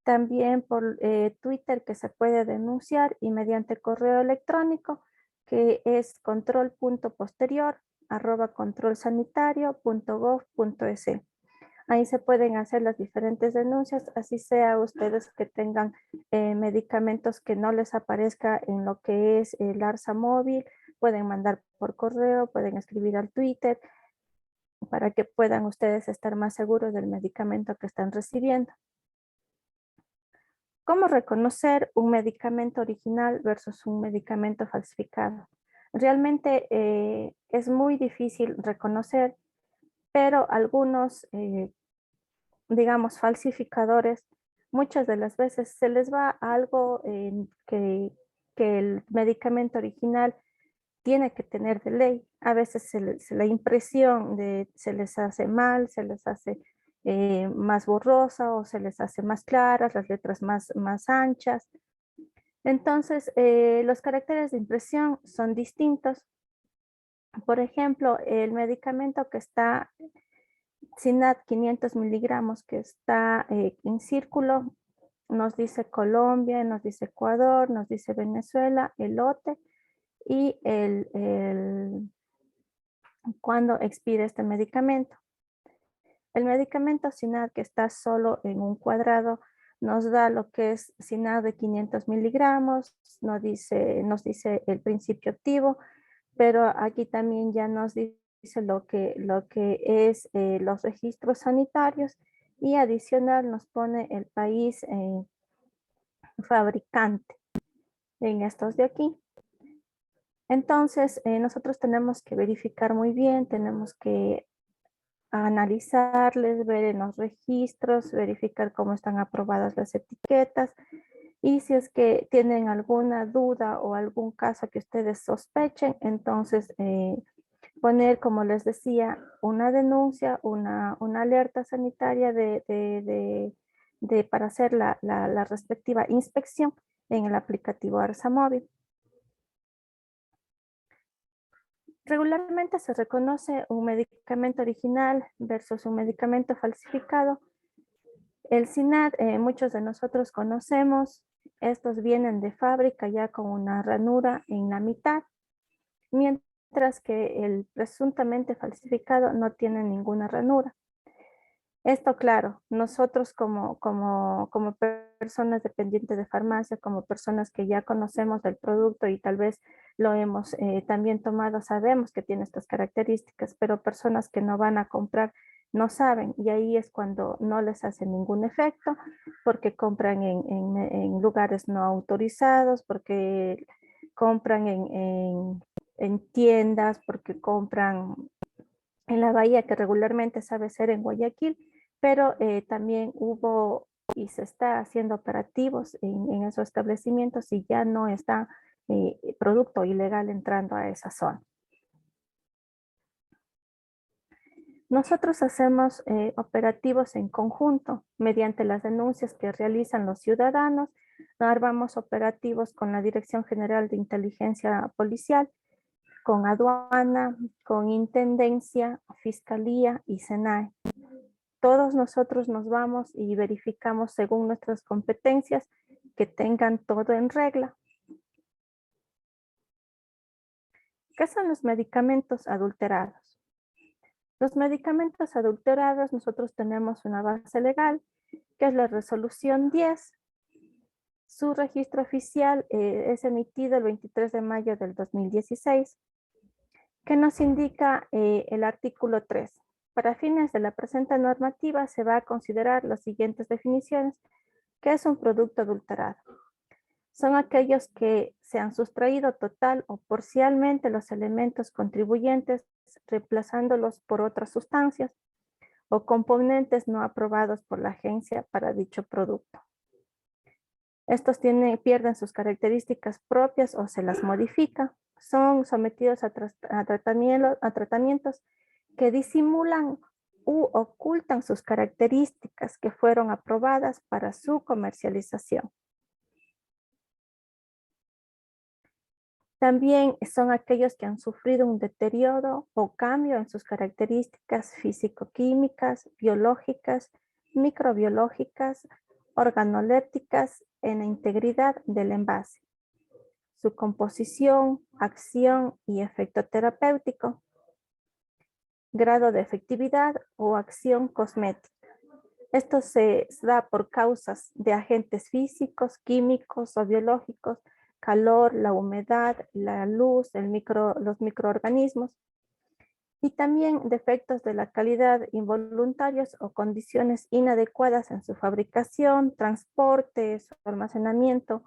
también por Twitter que se puede denunciar y mediante correo electrónico que es control.posterior@controlsanitario.gov.es. Ahí se pueden hacer las diferentes denuncias, así sea ustedes que tengan medicamentos que no les aparezca en lo que es el ARSA móvil, pueden mandar por correo, pueden escribir al Twitter para que puedan ustedes estar más seguros del medicamento que están recibiendo. ¿Cómo reconocer un medicamento original versus un medicamento falsificado? Realmente es muy difícil reconocer, pero algunos digamos, falsificadores, muchas de las veces se les va algo que el medicamento original tiene que tener de ley. A veces la impresión se les hace mal, se les hace más borrosa o se les hace más claras, las letras más anchas. Entonces, los caracteres de impresión son distintos. Por ejemplo, el medicamento que está SINAT 500 miligramos que está en círculo, nos dice Colombia, nos dice Ecuador, nos dice Venezuela, el lote y cuándo expira este medicamento. El medicamento SINAT que está solo en un cuadrado nos da lo que es SINAT de 500 miligramos, nos dice el principio activo, pero aquí también ya nos dice lo que es los registros sanitarios y adicional nos pone el país fabricante en estos de aquí. Entonces, nosotros tenemos que verificar muy bien, tenemos que analizarles, ver en los registros, verificar cómo están aprobadas las etiquetas y si es que tienen alguna duda o algún caso que ustedes sospechen, entonces poner, como les decía, una denuncia, una alerta sanitaria para hacer la respectiva inspección en el aplicativo ARSA móvil. Regularmente se reconoce un medicamento original versus un medicamento falsificado. El SINAT, muchos de nosotros conocemos, estos vienen de fábrica ya con una ranura en la mitad, mientras que el presuntamente falsificado no tiene ninguna ranura. Esto, claro, nosotros como personas dependientes de farmacia, como personas que ya conocemos del producto y tal vez lo hemos también tomado, sabemos que tiene estas características, pero personas que no van a comprar no saben y ahí es cuando no les hace ningún efecto porque compran en lugares no autorizados, porque compran en tiendas, porque compran en la bahía que regularmente sabe ser en Guayaquil, pero también hubo y se está haciendo operativos en esos establecimientos y ya no está producto ilegal entrando a esa zona. Nosotros hacemos operativos en conjunto mediante las denuncias que realizan los ciudadanos. Armamos operativos con la Dirección General de Inteligencia Policial, con aduana, con intendencia, fiscalía y SENAE. Todos nosotros nos vamos y verificamos según nuestras competencias que tengan todo en regla. ¿Qué son los medicamentos adulterados? Los medicamentos adulterados, nosotros tenemos una base legal, que es la resolución 10. Su registro oficial es emitido el 23 de mayo del 2016, que nos indica el artículo 3. Para fines de la presente normativa se va a considerar las siguientes definiciones. ¿Qué es un producto adulterado? Son aquellos que se han sustraído total o parcialmente los elementos contribuyentes reemplazándolos por otras sustancias o componentes no aprobados por la agencia para dicho producto. Estos pierden sus características propias o se las modifica. Son sometidos a tratamientos que disimulan u ocultan sus características que fueron aprobadas para su comercialización. También son aquellos que han sufrido un deterioro o cambio en sus características físico-químicas, biológicas, microbiológicas, organolépticas en la integridad del envase, su composición, acción y efecto terapéutico, grado de efectividad o acción cosmética. Esto se da por causas de agentes físicos, químicos o biológicos, calor, la humedad, la luz, los microorganismos, y también defectos de la calidad involuntarios o condiciones inadecuadas en su fabricación, transporte, su almacenamiento,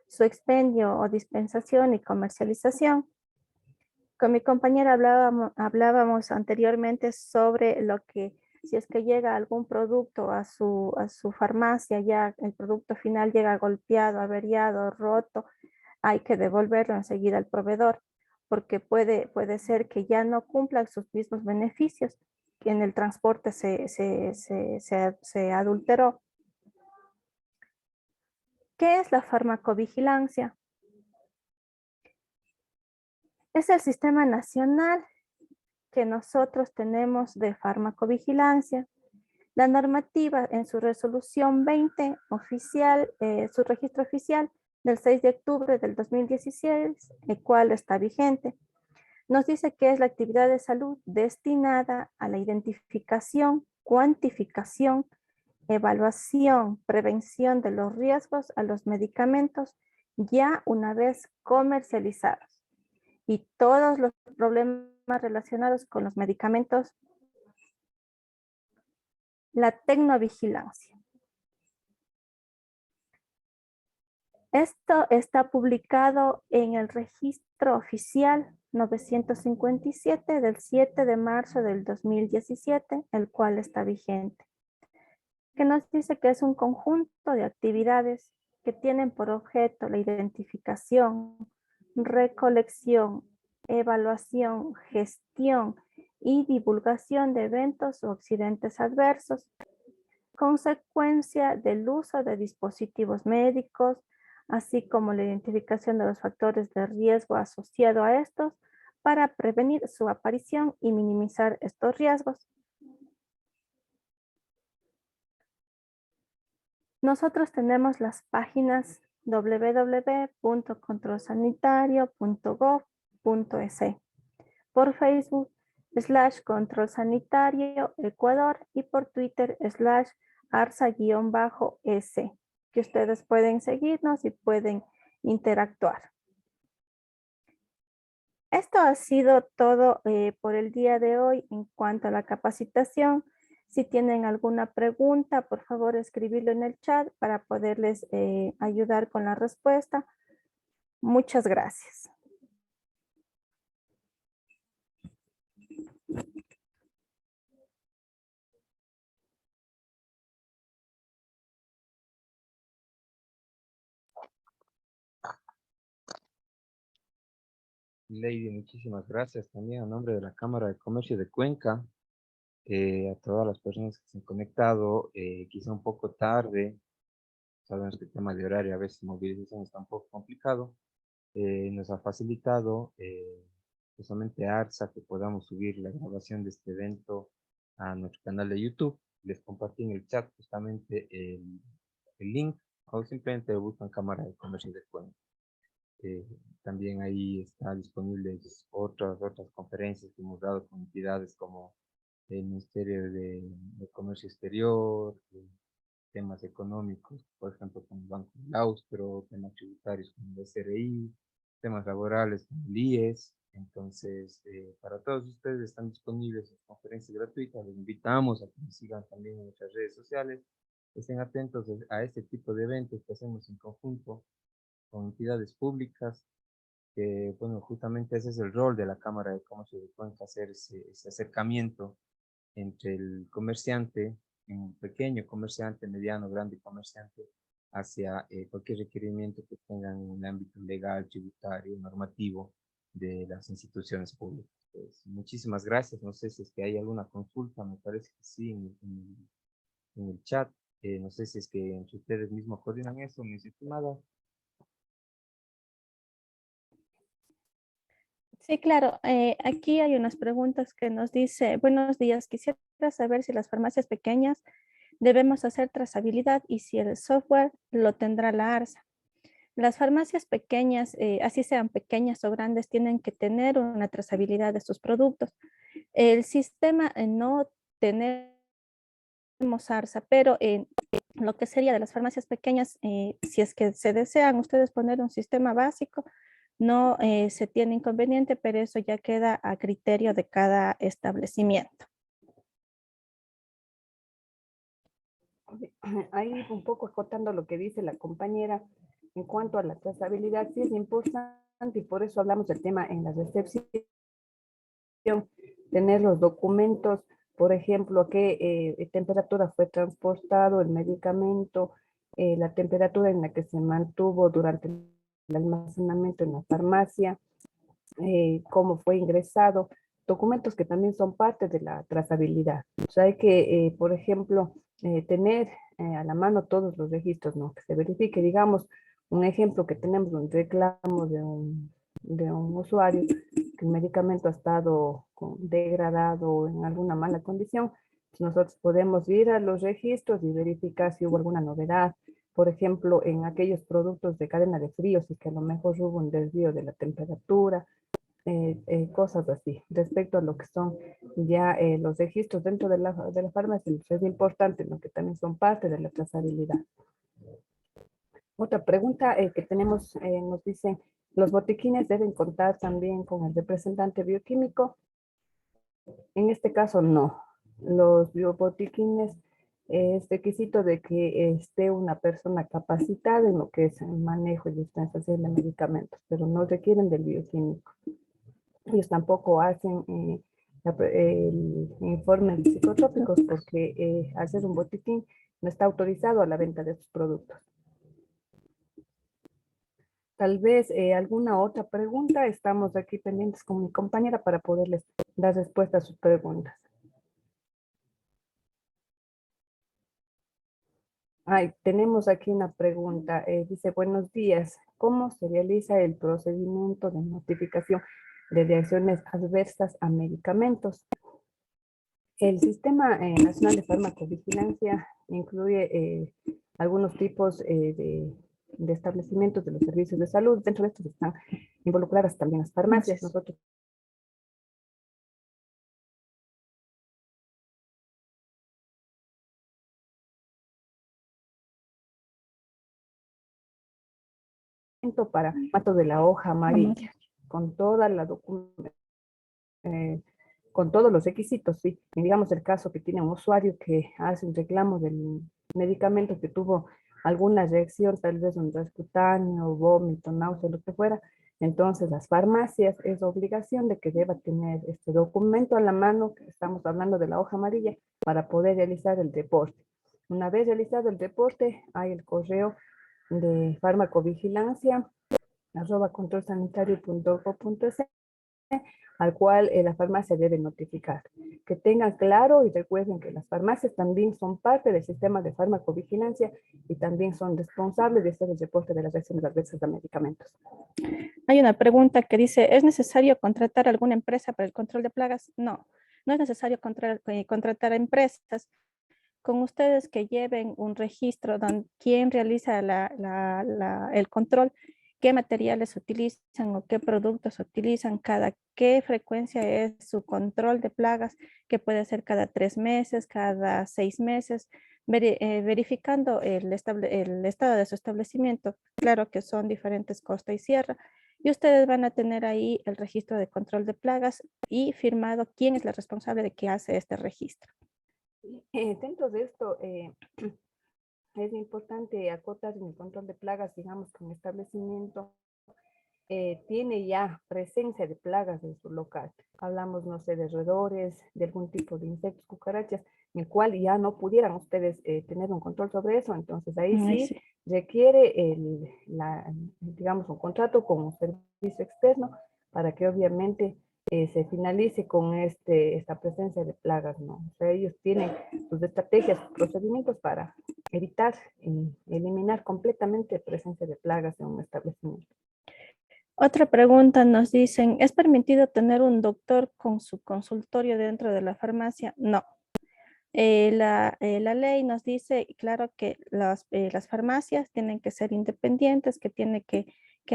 su expendio o dispensación y comercialización. Con mi compañera hablábamos anteriormente sobre lo que, si es que llega algún producto a su farmacia, ya el producto final llega golpeado, averiado, roto, hay que devolverlo enseguida al proveedor, porque puede ser que ya no cumpla sus mismos beneficios, que en el transporte se adulteró. ¿Qué es la farmacovigilancia? Es el sistema nacional que nosotros tenemos de farmacovigilancia. La normativa en su resolución 20 oficial, su registro oficial del 6 de octubre del 2016, el cual está vigente, nos dice que es la actividad de salud destinada a la identificación, cuantificación, evaluación, prevención de los riesgos a los medicamentos ya una vez comercializados y todos los problemas relacionados con los medicamentos. La tecnovigilancia. Esto está publicado en el registro oficial 957 del 7 de marzo del 2017, el cual está vigente, que nos dice que es un conjunto de actividades que tienen por objeto la identificación, recolección, evaluación, gestión y divulgación de eventos o accidentes adversos, consecuencia del uso de dispositivos médicos, así como la identificación de los factores de riesgo asociado a estos para prevenir su aparición y minimizar estos riesgos. Nosotros tenemos las páginas www.controlsanitario.gov.es, por Facebook /Control Sanitario Ecuador y por Twitter /ARSA-S, que ustedes pueden seguirnos y pueden interactuar. Esto ha sido todo por el día de hoy en cuanto a la capacitación. Si tienen alguna pregunta, por favor escribirlo en el chat para poderles ayudar con la respuesta. Muchas gracias. Lady, muchísimas gracias también a nombre de la Cámara de Comercio de Cuenca, a todas las personas que se han conectado, quizá un poco tarde. Sabemos que el tema de horario a veces movilización está un poco complicado. Nos ha facilitado justamente ARSA que podamos subir la grabación de este evento a nuestro canal de YouTube. Les compartí en el chat justamente el link, o simplemente buscan Cámara de Comercio de Cuenca. También ahí está disponibles otras conferencias que hemos dado con entidades como el Ministerio de Comercio Exterior, temas económicos, por ejemplo, con el Banco del Austro, temas tributarios con el SRI, temas laborales con el IES. Entonces, para todos ustedes están disponibles las conferencias gratuitas. Les invitamos a que nos sigan también en nuestras redes sociales. Estén atentos a este tipo de eventos que hacemos en conjunto con entidades públicas, que, bueno, justamente ese es el rol de la Cámara de Comercio de Cuenca, hacer ese acercamiento entre el comerciante, un pequeño comerciante, mediano, grande comerciante, hacia cualquier requerimiento que tengan en el ámbito legal, tributario, normativo, de las instituciones públicas. Pues, muchísimas gracias. No sé si es que hay alguna consulta, me parece que sí, en el chat. No sé si es que entre ustedes mismos coordinan eso, mis estimadas. Sí, claro. Aquí hay unas preguntas que nos dice, buenos días, quisiera saber si las farmacias pequeñas debemos hacer trazabilidad y si el software lo tendrá la ARSA. Las farmacias pequeñas, así sean pequeñas o grandes, tienen que tener una trazabilidad de sus productos. El sistema no tenemos ARSA, pero en lo que sería de las farmacias pequeñas, si es que se desean ustedes poner un sistema básico, no se tiene inconveniente, pero eso ya queda a criterio de cada establecimiento. Ahí un poco acotando lo que dice la compañera en cuanto a la trazabilidad, sí es importante y por eso hablamos del tema en la recepción, tener los documentos, por ejemplo, a qué temperatura fue transportado el medicamento, la temperatura en la que se mantuvo durante el almacenamiento en la farmacia, cómo fue ingresado, documentos que también son parte de la trazabilidad. O sea, hay que, por ejemplo, tener a la mano todos los registros, ¿no? Que se verifique, digamos, un ejemplo que tenemos un reclamo de un usuario, que el medicamento ha estado degradado o en alguna mala condición, nosotros podemos ir a los registros y verificar si hubo alguna novedad. Por ejemplo, en aquellos productos de cadena de fríos, y que a lo mejor hubo un desvío de la temperatura, cosas así. Respecto a lo que son ya los registros dentro de la farmacia, es importante, ¿no? Que también son parte de la trazabilidad. Otra pregunta que tenemos, nos dice, ¿los botiquines deben contar también con el representante bioquímico? En este caso, no. Los biobotiquines es requisito de que esté una persona capacitada en lo que es el manejo y dispensación de medicamentos, pero no requieren del bioquímico. Ellos tampoco hacen el informe de psicotrópicos porque al ser un botiquín no está autorizado a la venta de sus productos. Tal vez alguna otra pregunta, estamos aquí pendientes con mi compañera para poderles dar respuesta a sus preguntas. Ay, tenemos aquí una pregunta, dice, buenos días, ¿cómo se realiza el procedimiento de notificación de reacciones adversas a medicamentos? El Sistema Nacional de Farmacovigilancia incluye algunos tipos de establecimientos de los servicios de salud. Dentro de estos están involucradas también las farmacias. Nosotros para formato de la hoja amarilla, con toda la documentación, con todos los requisitos, sí. Y digamos el caso que tiene un usuario que hace un reclamo del medicamento que tuvo alguna reacción, tal vez un transcutáneo, vómito, náusea, lo que fuera, entonces las farmacias es obligación de que deba tener este documento a la mano, que estamos hablando de la hoja amarilla, para poder realizar el reporte. Una vez realizado el reporte, hay el correo de farmacovigilancia, @controlsanitario.gov.es, al cual la farmacia debe notificar. Que tengan claro y recuerden que las farmacias también son parte del sistema de farmacovigilancia y también son responsables de hacer el reporte de las reacciones adversas a medicamentos. Hay una pregunta que dice, ¿es necesario contratar alguna empresa para el control de plagas? No, no es necesario contratar empresas. Con ustedes que lleven un registro donde quién realiza el control, qué materiales utilizan o qué productos utilizan, cada qué frecuencia es su control de plagas, que puede ser cada 3 meses, cada 6 meses, verificando el estado de su establecimiento. Claro que son diferentes costa y sierra. Y ustedes van a tener ahí el registro de control de plagas y firmado quién es la responsable de que hace este registro. Dentro de esto, es importante acotar en el control de plagas, digamos, que un establecimiento tiene ya presencia de plagas en su local. Hablamos, no sé, de roedores, de algún tipo de insectos, cucarachas, en el cual ya no pudieran ustedes tener un control sobre eso, entonces ahí sí requiere, digamos, un contrato con un servicio externo para que obviamente se finalice con esta presencia de plagas, ¿no? O sea, ellos tienen sus estrategias, sus procedimientos para evitar y eliminar completamente presencia de plagas en un establecimiento. Otra pregunta nos dicen, ¿es permitido tener un doctor con su consultorio dentro de la farmacia? No. La ley nos dice, claro, que las farmacias tienen que ser independientes, que tiene que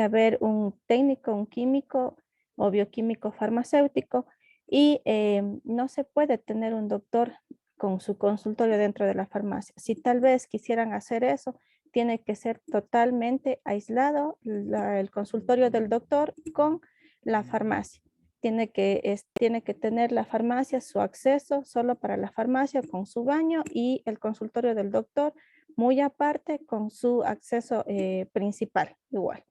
haber un técnico, un químico o bioquímico farmacéutico y no se puede tener un doctor con su consultorio dentro de la farmacia. Si tal vez quisieran hacer eso, tiene que ser totalmente aislado el consultorio del doctor con la farmacia. Tiene que tener la farmacia su acceso solo para la farmacia con su baño y el consultorio del doctor muy aparte con su acceso principal igual.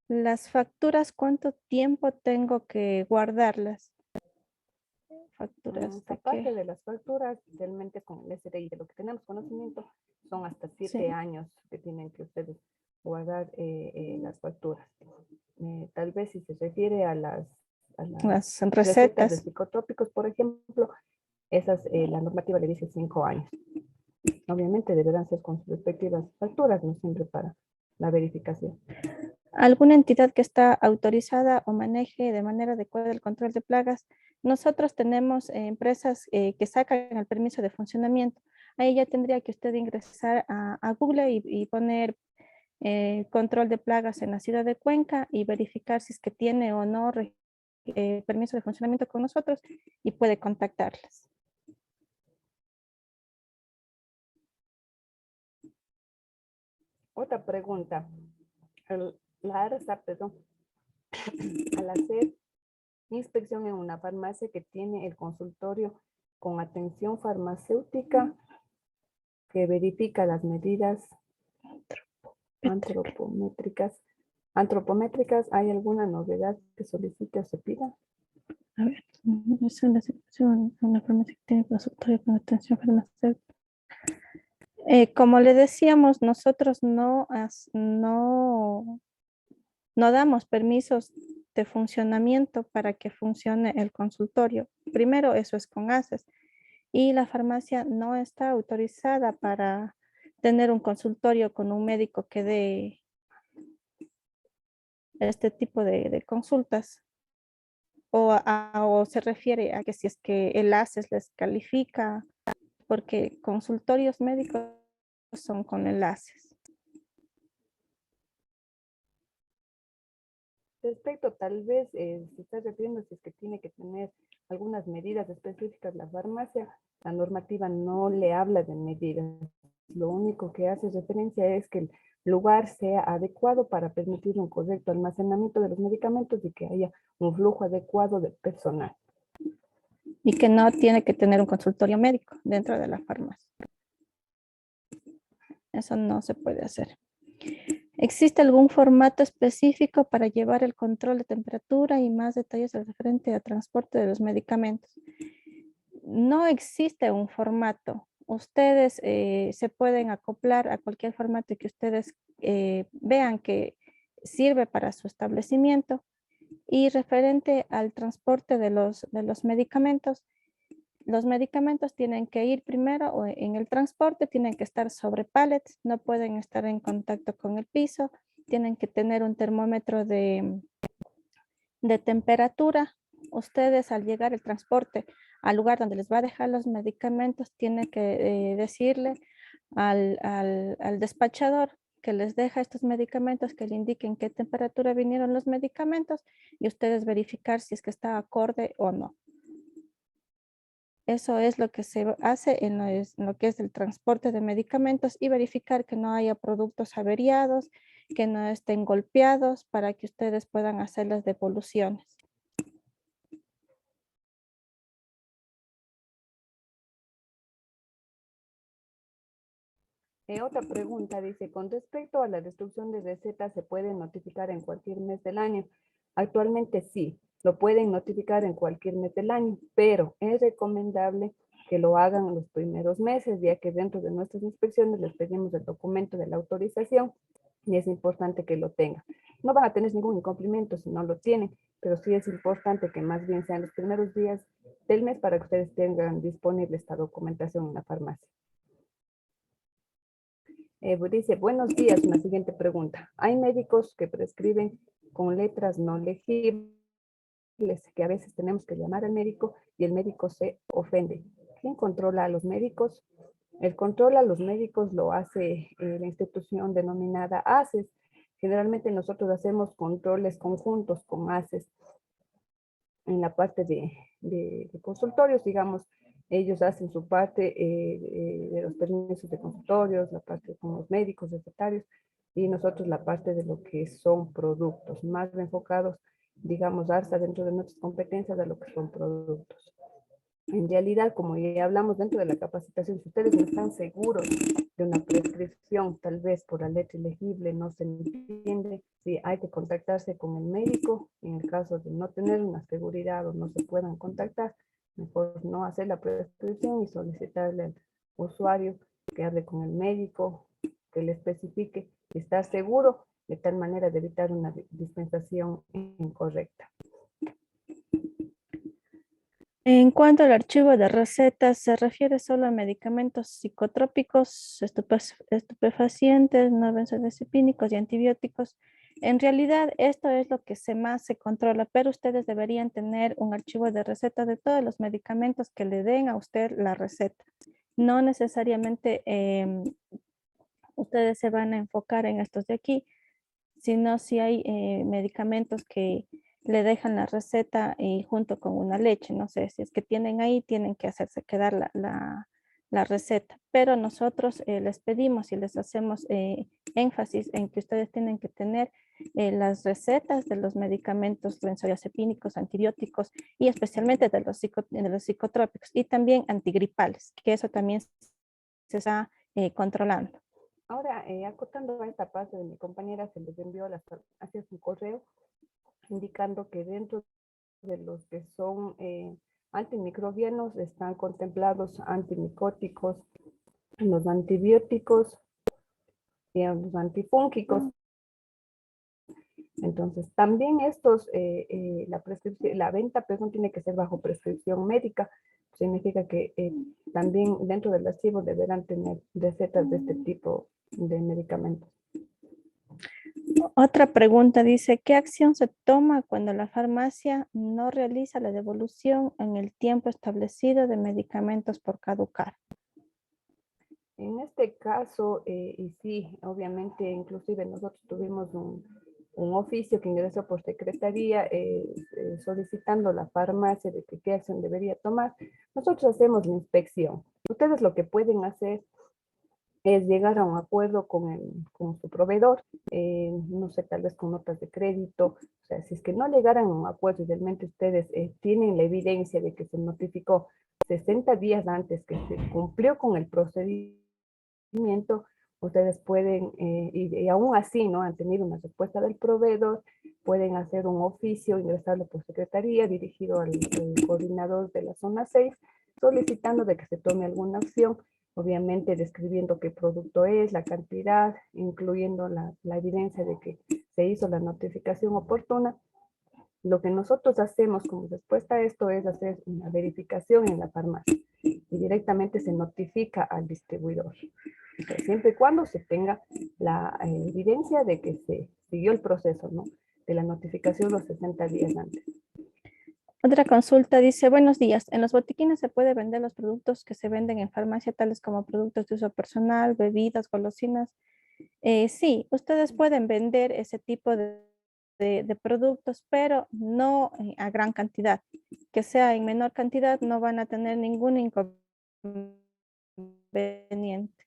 Las facturas, ¿cuánto tiempo tengo que guardarlas? Facturas de Aparte qué? de las facturas, realmente con el SRI, de lo que tenemos conocimiento, son hasta 7 Sí. años que tienen que ustedes guardar las facturas. Tal vez si se refiere a las Las recetas de recetas. psicotrópicos, por ejemplo, esas, la normativa le dice 5 años. Obviamente deberán ser con sus respectivas facturas, no siempre para la verificación. Alguna entidad que está autorizada o maneje de manera adecuada el control de plagas. Nosotros tenemos empresas que sacan el permiso de funcionamiento. Ahí ya tendría que usted ingresar a Google y poner control de plagas en la ciudad de Cuenca y verificar si es que tiene o no permiso de funcionamiento con nosotros y puede contactarlas. Otra pregunta. La ARSA, perdón, al hacer inspección en una farmacia que tiene el consultorio con atención farmacéutica que verifica las medidas antropométricas, ¿hay alguna novedad que solicite o se pida? A ver, es una situación, una farmacia que tiene consultorio con atención farmacéutica. Como le decíamos, nosotros no damos permisos de funcionamiento para que funcione el consultorio. Primero, eso es con ACES. Y la farmacia no está autorizada para tener un consultorio con un médico que dé este tipo de consultas. O se refiere a que si es que el ACES les califica, porque consultorios médicos son con el ACES. Respecto, tal vez se está refiriendo si es que tiene que tener algunas medidas específicas la farmacia, la normativa no le habla de medidas. Lo único que hace referencia es que el lugar sea adecuado para permitir un correcto almacenamiento de los medicamentos y que haya un flujo adecuado de personal. Y que no tiene que tener un consultorio médico dentro de la farmacia. Eso no se puede hacer. ¿Existe algún formato específico para llevar el control de temperatura y más detalles referente al transporte de los medicamentos? No existe un formato. Ustedes se pueden acoplar a cualquier formato que ustedes vean que sirve para su establecimiento. Y referente al transporte de los medicamentos, los medicamentos tienen que ir primero o en el transporte, tienen que estar sobre pallets, no pueden estar en contacto con el piso, tienen que tener un termómetro de temperatura. Ustedes al llegar el transporte al lugar donde les va a dejar los medicamentos, tienen que decirle al despachador que les deja estos medicamentos, que le indiquen qué temperatura vinieron los medicamentos y ustedes verificar si es que está acorde o no. Eso es lo que se hace en lo que es el transporte de medicamentos y verificar que no haya productos averiados, que no estén golpeados para que ustedes puedan hacer las devoluciones. Otra pregunta dice, con respecto a la destrucción de recetas, ¿se puede notificar en cualquier mes del año? Actualmente sí, lo pueden notificar en cualquier mes del año, pero es recomendable que lo hagan en los primeros meses, ya que dentro de nuestras inspecciones les pedimos el documento de la autorización y es importante que lo tengan. No van a tener ningún incumplimiento si no lo tienen, pero sí es importante que más bien sean los primeros días del mes para que ustedes tengan disponible esta documentación en la farmacia. Dice, buenos días, una siguiente pregunta. Hay médicos que prescriben con letras no legibles, que a veces tenemos que llamar al médico y el médico se ofende. ¿Quién controla a los médicos? El control a los médicos lo hace la institución denominada ACES. Generalmente nosotros hacemos controles conjuntos con ACES en la parte de consultorios, digamos. Ellos hacen su parte de los permisos de consultorios, la parte con los médicos, recetarios, y nosotros la parte de lo que son productos, más enfocados, digamos, hasta dentro de nuestras competencias de lo que son productos. En realidad, como ya hablamos dentro de la capacitación, si ustedes no están seguros de una prescripción, tal vez por la letra ilegible, no se entiende, sí, hay que contactarse con el médico. En el caso de no tener una seguridad o no se puedan contactar, mejor no hacer la prescripción y solicitarle al usuario que hable con el médico, que le especifique y estar seguro de tal manera de evitar una dispensación incorrecta. En cuanto al archivo de recetas, se refiere solo a medicamentos psicotrópicos, estupefacientes, no benzodiazepínicos y antibióticos. En realidad, esto es lo que más se controla, pero ustedes deberían tener un archivo de receta de todos los medicamentos que le den a usted la receta. No necesariamente ustedes se van a enfocar en estos de aquí, sino si hay medicamentos que le dejan la receta y junto con una leche, no sé, si es que tienen ahí, tienen que hacerse quedar la receta, pero nosotros les pedimos y les hacemos énfasis en que ustedes tienen que tener las recetas de los medicamentos benzodiazepínicos, antibióticos y especialmente de los psicotrópicos y también antigripales, que eso también se está controlando. Ahora, acotando a esta parte de mi compañera, se les envió hacia su correo indicando que dentro de los que son antimicrobianos están contemplados antimicóticos, los antibióticos y los antifúngicos. Entonces, también estos, la venta, perdón, tiene que ser bajo prescripción médica. Significa que también dentro del archivo deberán tener recetas de este tipo de medicamentos. Otra pregunta dice, ¿qué acción se toma cuando la farmacia no realiza la devolución en el tiempo establecido de medicamentos por caducar? En este caso, y sí, obviamente, inclusive nosotros tuvimos un oficio que ingresó por secretaría solicitando a la farmacia de que qué acción debería tomar. Nosotros hacemos la inspección. Ustedes lo que pueden hacer es llegar a un acuerdo con su proveedor, no sé, tal vez con notas de crédito. O sea, si es que no llegaran a un acuerdo y realmente ustedes tienen la evidencia de que se notificó 60 días antes que se cumplió con el procedimiento, ustedes pueden, y aún así no han tenido una respuesta del proveedor, pueden hacer un oficio, ingresarlo por secretaría, dirigido al coordinador de la zona 6, solicitando de que se tome alguna acción, obviamente describiendo qué producto es, la cantidad, incluyendo la evidencia de que se hizo la notificación oportuna. Lo que nosotros hacemos como respuesta a esto es hacer una verificación en la farmacia y directamente se notifica al distribuidor. Entonces, siempre y cuando se tenga la evidencia de que se siguió el proceso, ¿no?, de la notificación los 60 días antes. Otra consulta dice, buenos días, ¿en los botiquines se puede vender los productos que se venden en farmacia, tales como productos de uso personal, bebidas, golosinas? Sí, ustedes pueden vender ese tipo de productos, pero no a gran cantidad. Que sea en menor cantidad, no van a tener ningún inconveniente.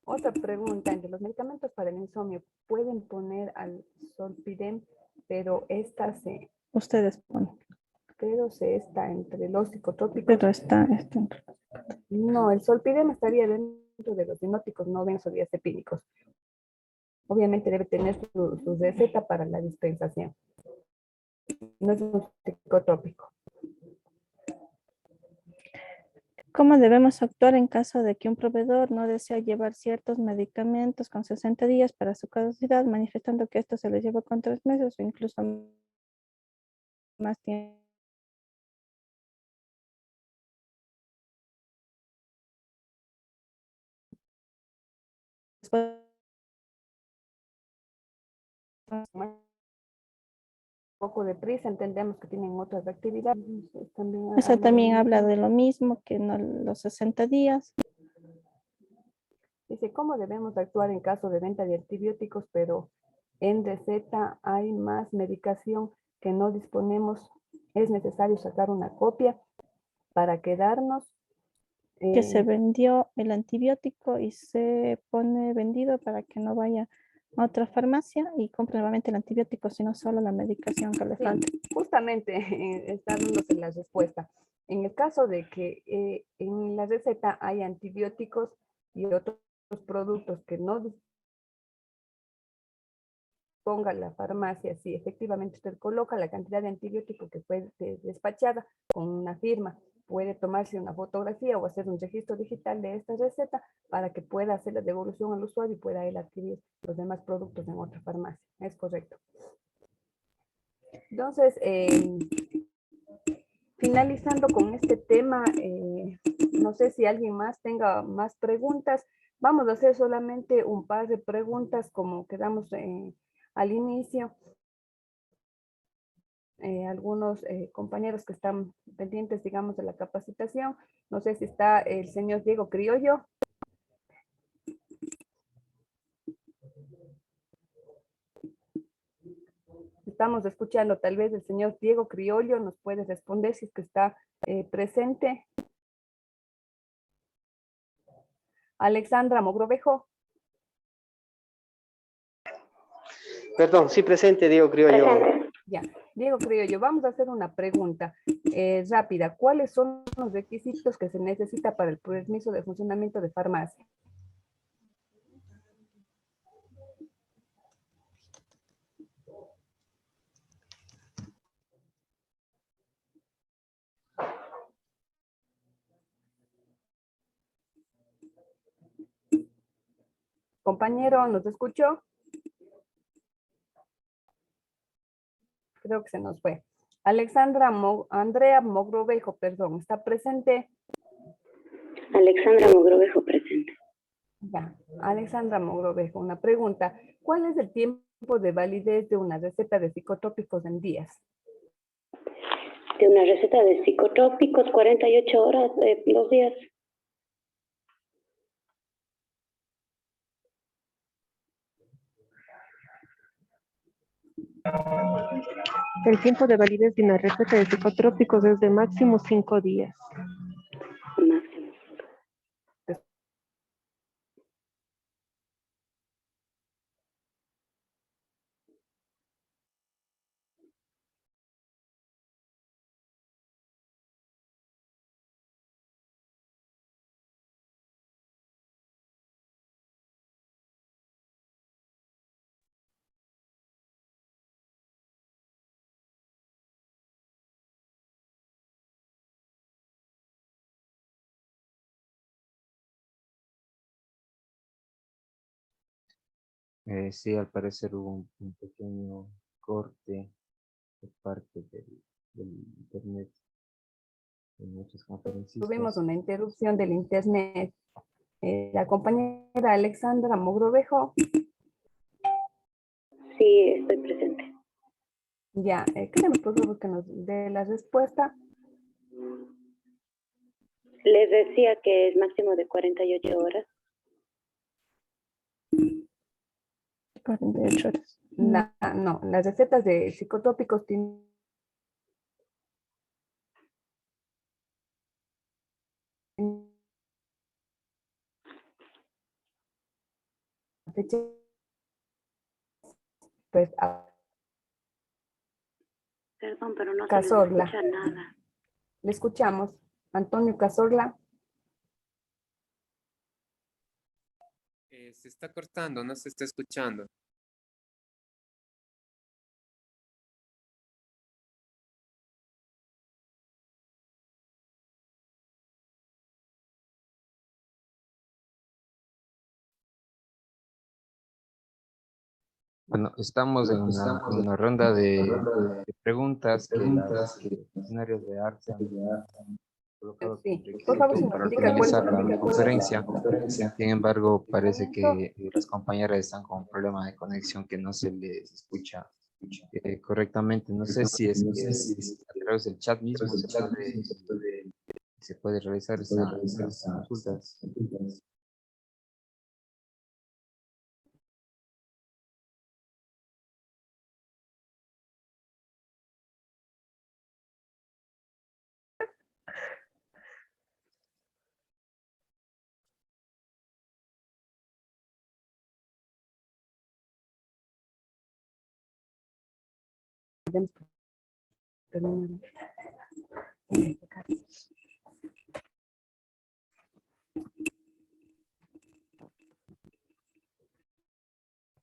Otra pregunta, entre los medicamentos para el insomnio, pueden poner al Zolpidem, pero Ustedes ponen, se está entre los psicotrópicos. pero está. No, el Zolpidem estaría dentro de los hipnóticos no benzodiazepínicos. obviamente debe tener su receta para la dispensación. No es un psicotrópico. ¿Cómo debemos actuar en caso de que un proveedor no desea llevar ciertos medicamentos con 60 días para su caducidad, manifestando que esto se les lleva con 3 meses o incluso más tiempo? Un poco de prisa, entendemos que tienen otras actividades. Esa también habla de lo mismo, que no los 60 días. Dice, ¿cómo debemos actuar en caso de venta de antibióticos, pero en receta hay más medicación que no disponemos? Es necesario sacar una copia para quedarnos. Que se vendió el antibiótico y se pone vendido para que no vaya a otra farmacia y compre nuevamente el antibiótico, sino solo la medicación que le falta. Justamente está dándose la respuesta. En el caso de que en la receta hay antibióticos y otros productos que no disponga la farmacia, si efectivamente usted coloca la cantidad de antibiótico que fue despachada con una firma, puede tomarse una fotografía o hacer un registro digital de esta receta para que pueda hacer la devolución al usuario y pueda él adquirir los demás productos en otra farmacia. Es correcto. Entonces, finalizando con este tema, no sé si alguien más tenga más preguntas. Vamos a hacer solamente un par de preguntas como quedamos al inicio. Algunos compañeros que están pendientes, digamos, de la capacitación. No sé si está el señor Diego Criollo. Estamos escuchando, tal vez el señor Diego Criollo nos puede responder si es que está presente. Alexandra Mogrovejo. Perdón, sí presente, Diego Criollo. Ya, Diego Criollo, vamos a hacer una pregunta rápida. ¿Cuáles son los requisitos que se necesita para el permiso de funcionamiento de farmacia? Compañero, ¿nos escuchó? Creo que se nos fue. Andrea Mogrovejo, perdón, ¿está presente? Alexandra Mogrovejo presente. Ya, Alexandra Mogrovejo, una pregunta. ¿Cuál es el tiempo de validez de una receta de psicotrópicos en días? De una receta de psicotrópicos, 48 horas, 2 días. El tiempo de validez de una receta de psicotrópicos es de máximo 5 días. Máximo. Sí, al parecer hubo un pequeño corte por parte del internet de muchos conferencistas. Tuvimos una interrupción del internet. La compañera Alexandra Mogrovejo. Sí, estoy presente. Ya, queremos por favor que nos dé la respuesta. Les decía que es máximo de 48 horas. 48 horas. No, las recetas de psicotrópicos tienen fecha, pues, Perdón, pero no se les Cazorla. escucha nada. Le escuchamos. Antonio Cazorla. Se está cortando, no se está escuchando. Bueno, estamos en una ronda de preguntas que las funcionarias de ARSA han colocado como Sí, por favor, si requisito nos para indica cuál es finalizar la la conferencia. conferencia. Sin embargo, parece que las compañeras están con un problema de conexión que no se les escucha correctamente. No sé si es que a través del chat mismo se puede realizar esas consultas.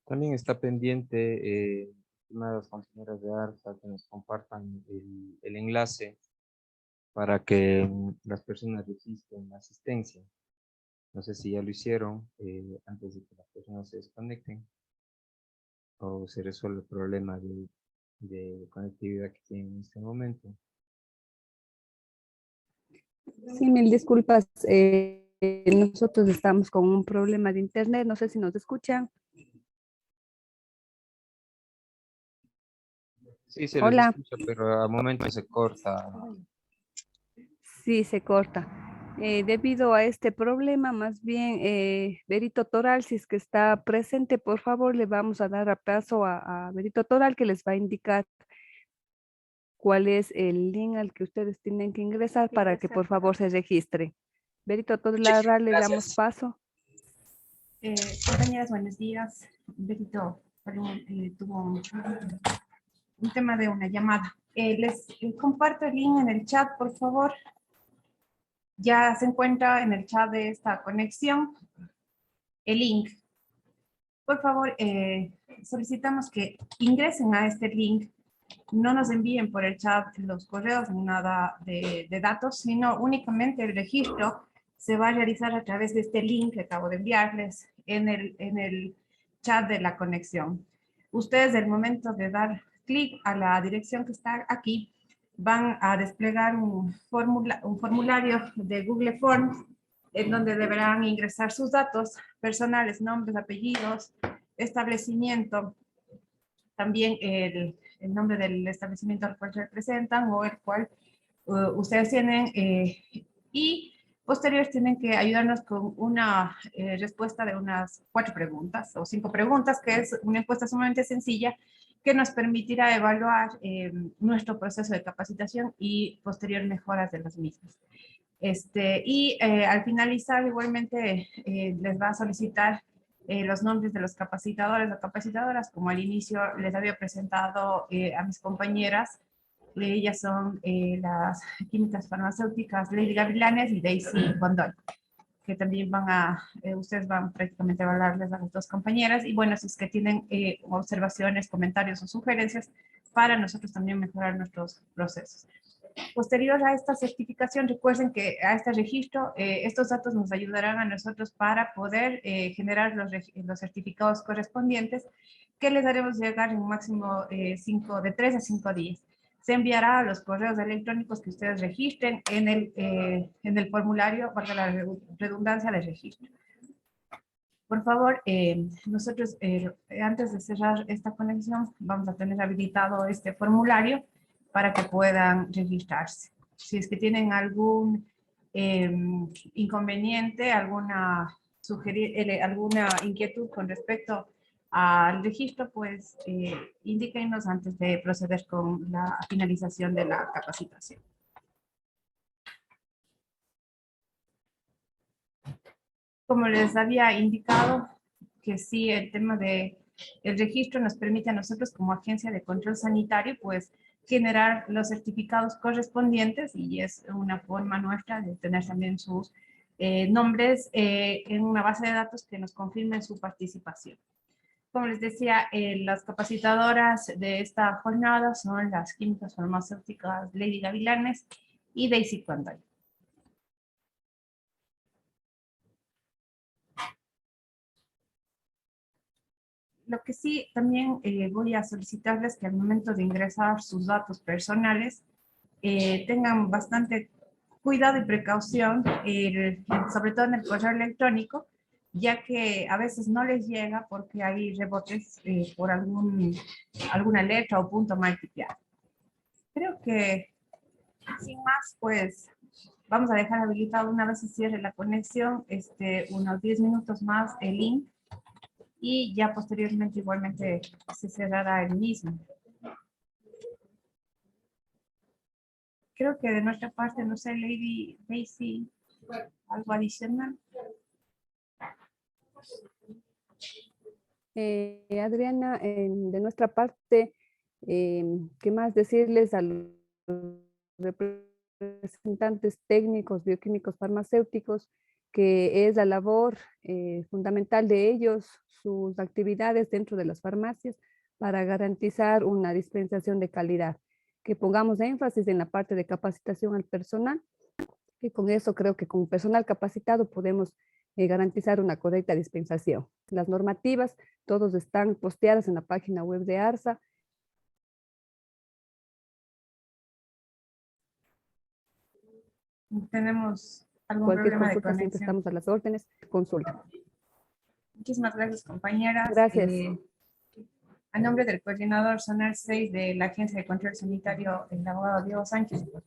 También está pendiente, estimadas compañeras de ARSA, que nos compartan el enlace para que las personas registren la asistencia. No sé si ya lo hicieron antes de que las personas se desconecten o se resuelve el problema de conectividad que tienen en este momento. Sí, mil disculpas. Nosotros estamos con un problema de internet. No sé si nos escuchan. Sí, se les Hola. escucha, pero al momento se corta. Sí, se corta. Debido a este problema, más bien, Berito Toral, si es que está presente, por favor, le vamos a dar paso a Berito Toral, que les va a indicar cuál es el link al que ustedes tienen que ingresar para que por favor se registre. Berito Toral, le damos paso. Compañeras, buenos días. Berito, perdón, tuvo un tema de una llamada. Les comparto el link en el chat, por favor. Ya se encuentra en el chat de esta conexión el link. Por favor, solicitamos que ingresen a este link. No nos envíen por el chat los correos ni nada de datos, sino únicamente el registro se va a realizar a través de este link que acabo de enviarles en el chat de la conexión. Ustedes, del momento de dar clic a la dirección que está aquí, van a desplegar un formulario de Google Forms en donde deberán ingresar sus datos personales, nombres, apellidos, establecimiento, también el nombre del establecimiento al cual representan o el cual ustedes tienen y posterior tienen que ayudarnos con una respuesta de unas 4 preguntas o 5 preguntas, que es una encuesta sumamente sencilla que nos permitirá evaluar nuestro proceso de capacitación y posterior mejoras de las mismas. Al finalizar, igualmente les va a solicitar los nombres de los capacitadores o capacitadoras, como al inicio les había presentado a mis compañeras. Ellas son las químicas farmacéuticas Lady Gavilanes y Daisy Bondol, que también ustedes van prácticamente a evaluarles a las 2 compañeras. Y bueno, si es que tienen observaciones, comentarios o sugerencias, para nosotros también mejorar nuestros procesos. Posterior a esta certificación, recuerden que a este registro, estos datos nos ayudarán a nosotros para poder generar los certificados correspondientes, que les haremos llegar en un máximo de 3 a 5 días. Se enviará a los correos electrónicos que ustedes registren en el formulario, para la redundancia de registro. Por favor, nosotros antes de cerrar esta conexión vamos a tener habilitado este formulario para que puedan registrarse. Si es que tienen algún inconveniente, alguna inquietud con respecto al registro, pues indíquenos antes de proceder con la finalización de la capacitación. Como les había indicado, que sí, el tema de el registro nos permite a nosotros como agencia de control sanitario, pues generar los certificados correspondientes, y es una forma nuestra de tener también sus nombres en una base de datos que nos confirmen su participación. Como les decía, las capacitadoras de esta jornada son las químicas farmacéuticas Lady Gavilanes y Daisy Cuanday. Lo que sí, también voy a solicitarles que al momento de ingresar sus datos personales tengan bastante cuidado y precaución, sobre todo en el correo electrónico, ya que a veces no les llega porque hay rebotes por alguna letra o punto mal tipeado. Creo que sin más, pues vamos a dejar habilitado una vez se cierre la conexión, unos 10 minutos más el link y ya posteriormente igualmente se cerrará el mismo. Creo que de nuestra parte, no sé, Lady Daisy, algo adicional. Adriana, de nuestra parte, ¿qué más decirles a los representantes técnicos, bioquímicos, farmacéuticos, que es la labor fundamental de ellos, sus actividades dentro de las farmacias para garantizar una dispensación de calidad? Que pongamos énfasis en la parte de capacitación al personal, y con eso creo que con personal capacitado podemos garantizar una correcta dispensación. Las normativas, todos están posteadas en la página web de ARSA. Tenemos algún Cualquier problema de consulta siempre conexión. estamos a las órdenes. Consulta. Muchísimas gracias, compañeras. Gracias. A nombre del coordinador zonal 6 de la Agencia de Control Sanitario, el abogado Diego Sánchez, pues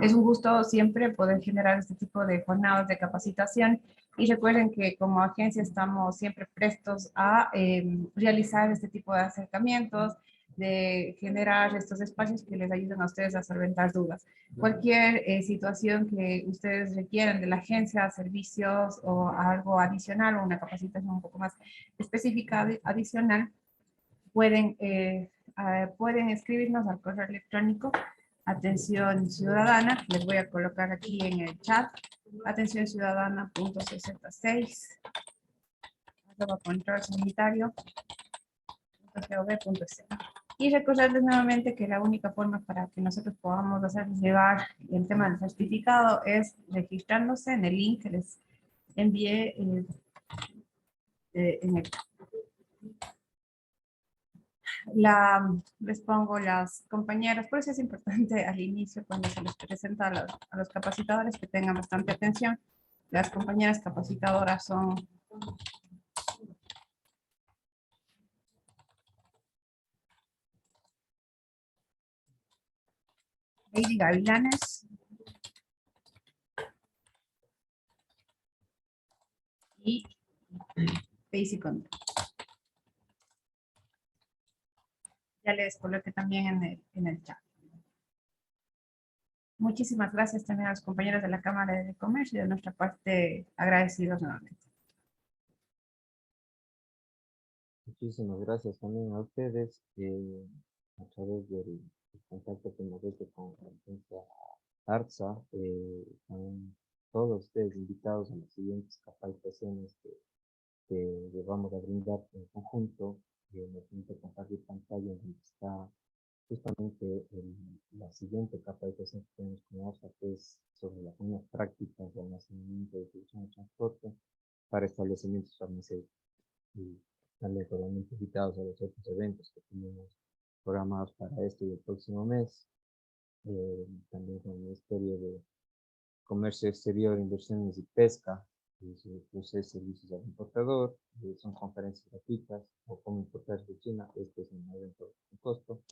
es un gusto siempre poder generar este tipo de jornadas de capacitación y recuerden que como agencia estamos siempre prestos a realizar este tipo de acercamientos, de generar estos espacios que les ayuden a ustedes a solventar dudas. Cualquier situación que ustedes requieran de la agencia, servicios o algo adicional o una capacitación un poco más específica adicional, pueden escribirnos al correo electrónico Atención Ciudadana, les voy a colocar aquí en el chat, atencionciudadana.66@controlsanitario.gov.es. Y recordarles nuevamente que la única forma para que nosotros podamos hacerles llegar el tema del certificado es registrándose en el link que les envié en el chat. Les pongo las compañeras, por eso es importante al inicio cuando se les presenta a los capacitadores que tengan bastante atención. Las compañeras capacitadoras son Lady Gavilanes y Daisy Conde. Ya les coloqué también en el chat. Muchísimas gracias también a los compañeros de la Cámara de Comercio y de nuestra parte agradecidos nuevamente. Muchísimas gracias también a ustedes a través del contacto que hemos hecho con la agencia ARSA. Están todos ustedes invitados a las siguientes capacitaciones que les vamos a brindar en conjunto. Me siento compartir pantalla en donde está justamente la siguiente capacitación que tenemos con ARSA, que es sobre las buenas prácticas de almacenamiento, distribución y transporte para establecimientos farmacéuticos. Y también probablemente invitados a los otros eventos que tenemos programados para este y el próximo mes. También con el Ministerio de Comercio Exterior, Inversiones y Pesca, y su proceso de servicios al importador. Son conferencias gratuitas o cómo importar de China. Este es un evento con costo.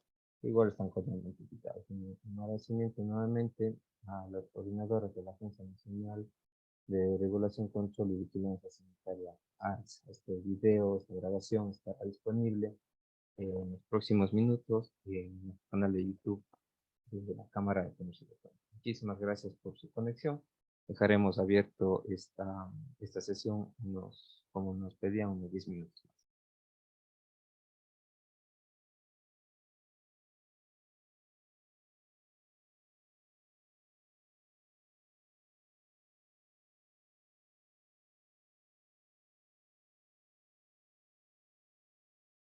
Igual están cordialmente invitados. Un agradecimiento nuevamente a las coordinadoras de la Agencia Nacional de Regulación, Control y Vigilancia Sanitaria, ARS. Este video, esta grabación estará disponible en los próximos minutos en el canal de YouTube desde la Cámara de Comercio Local. Muchísimas gracias por su conexión. Dejaremos abierto esta sesión como nos pedían unos 10 minutos.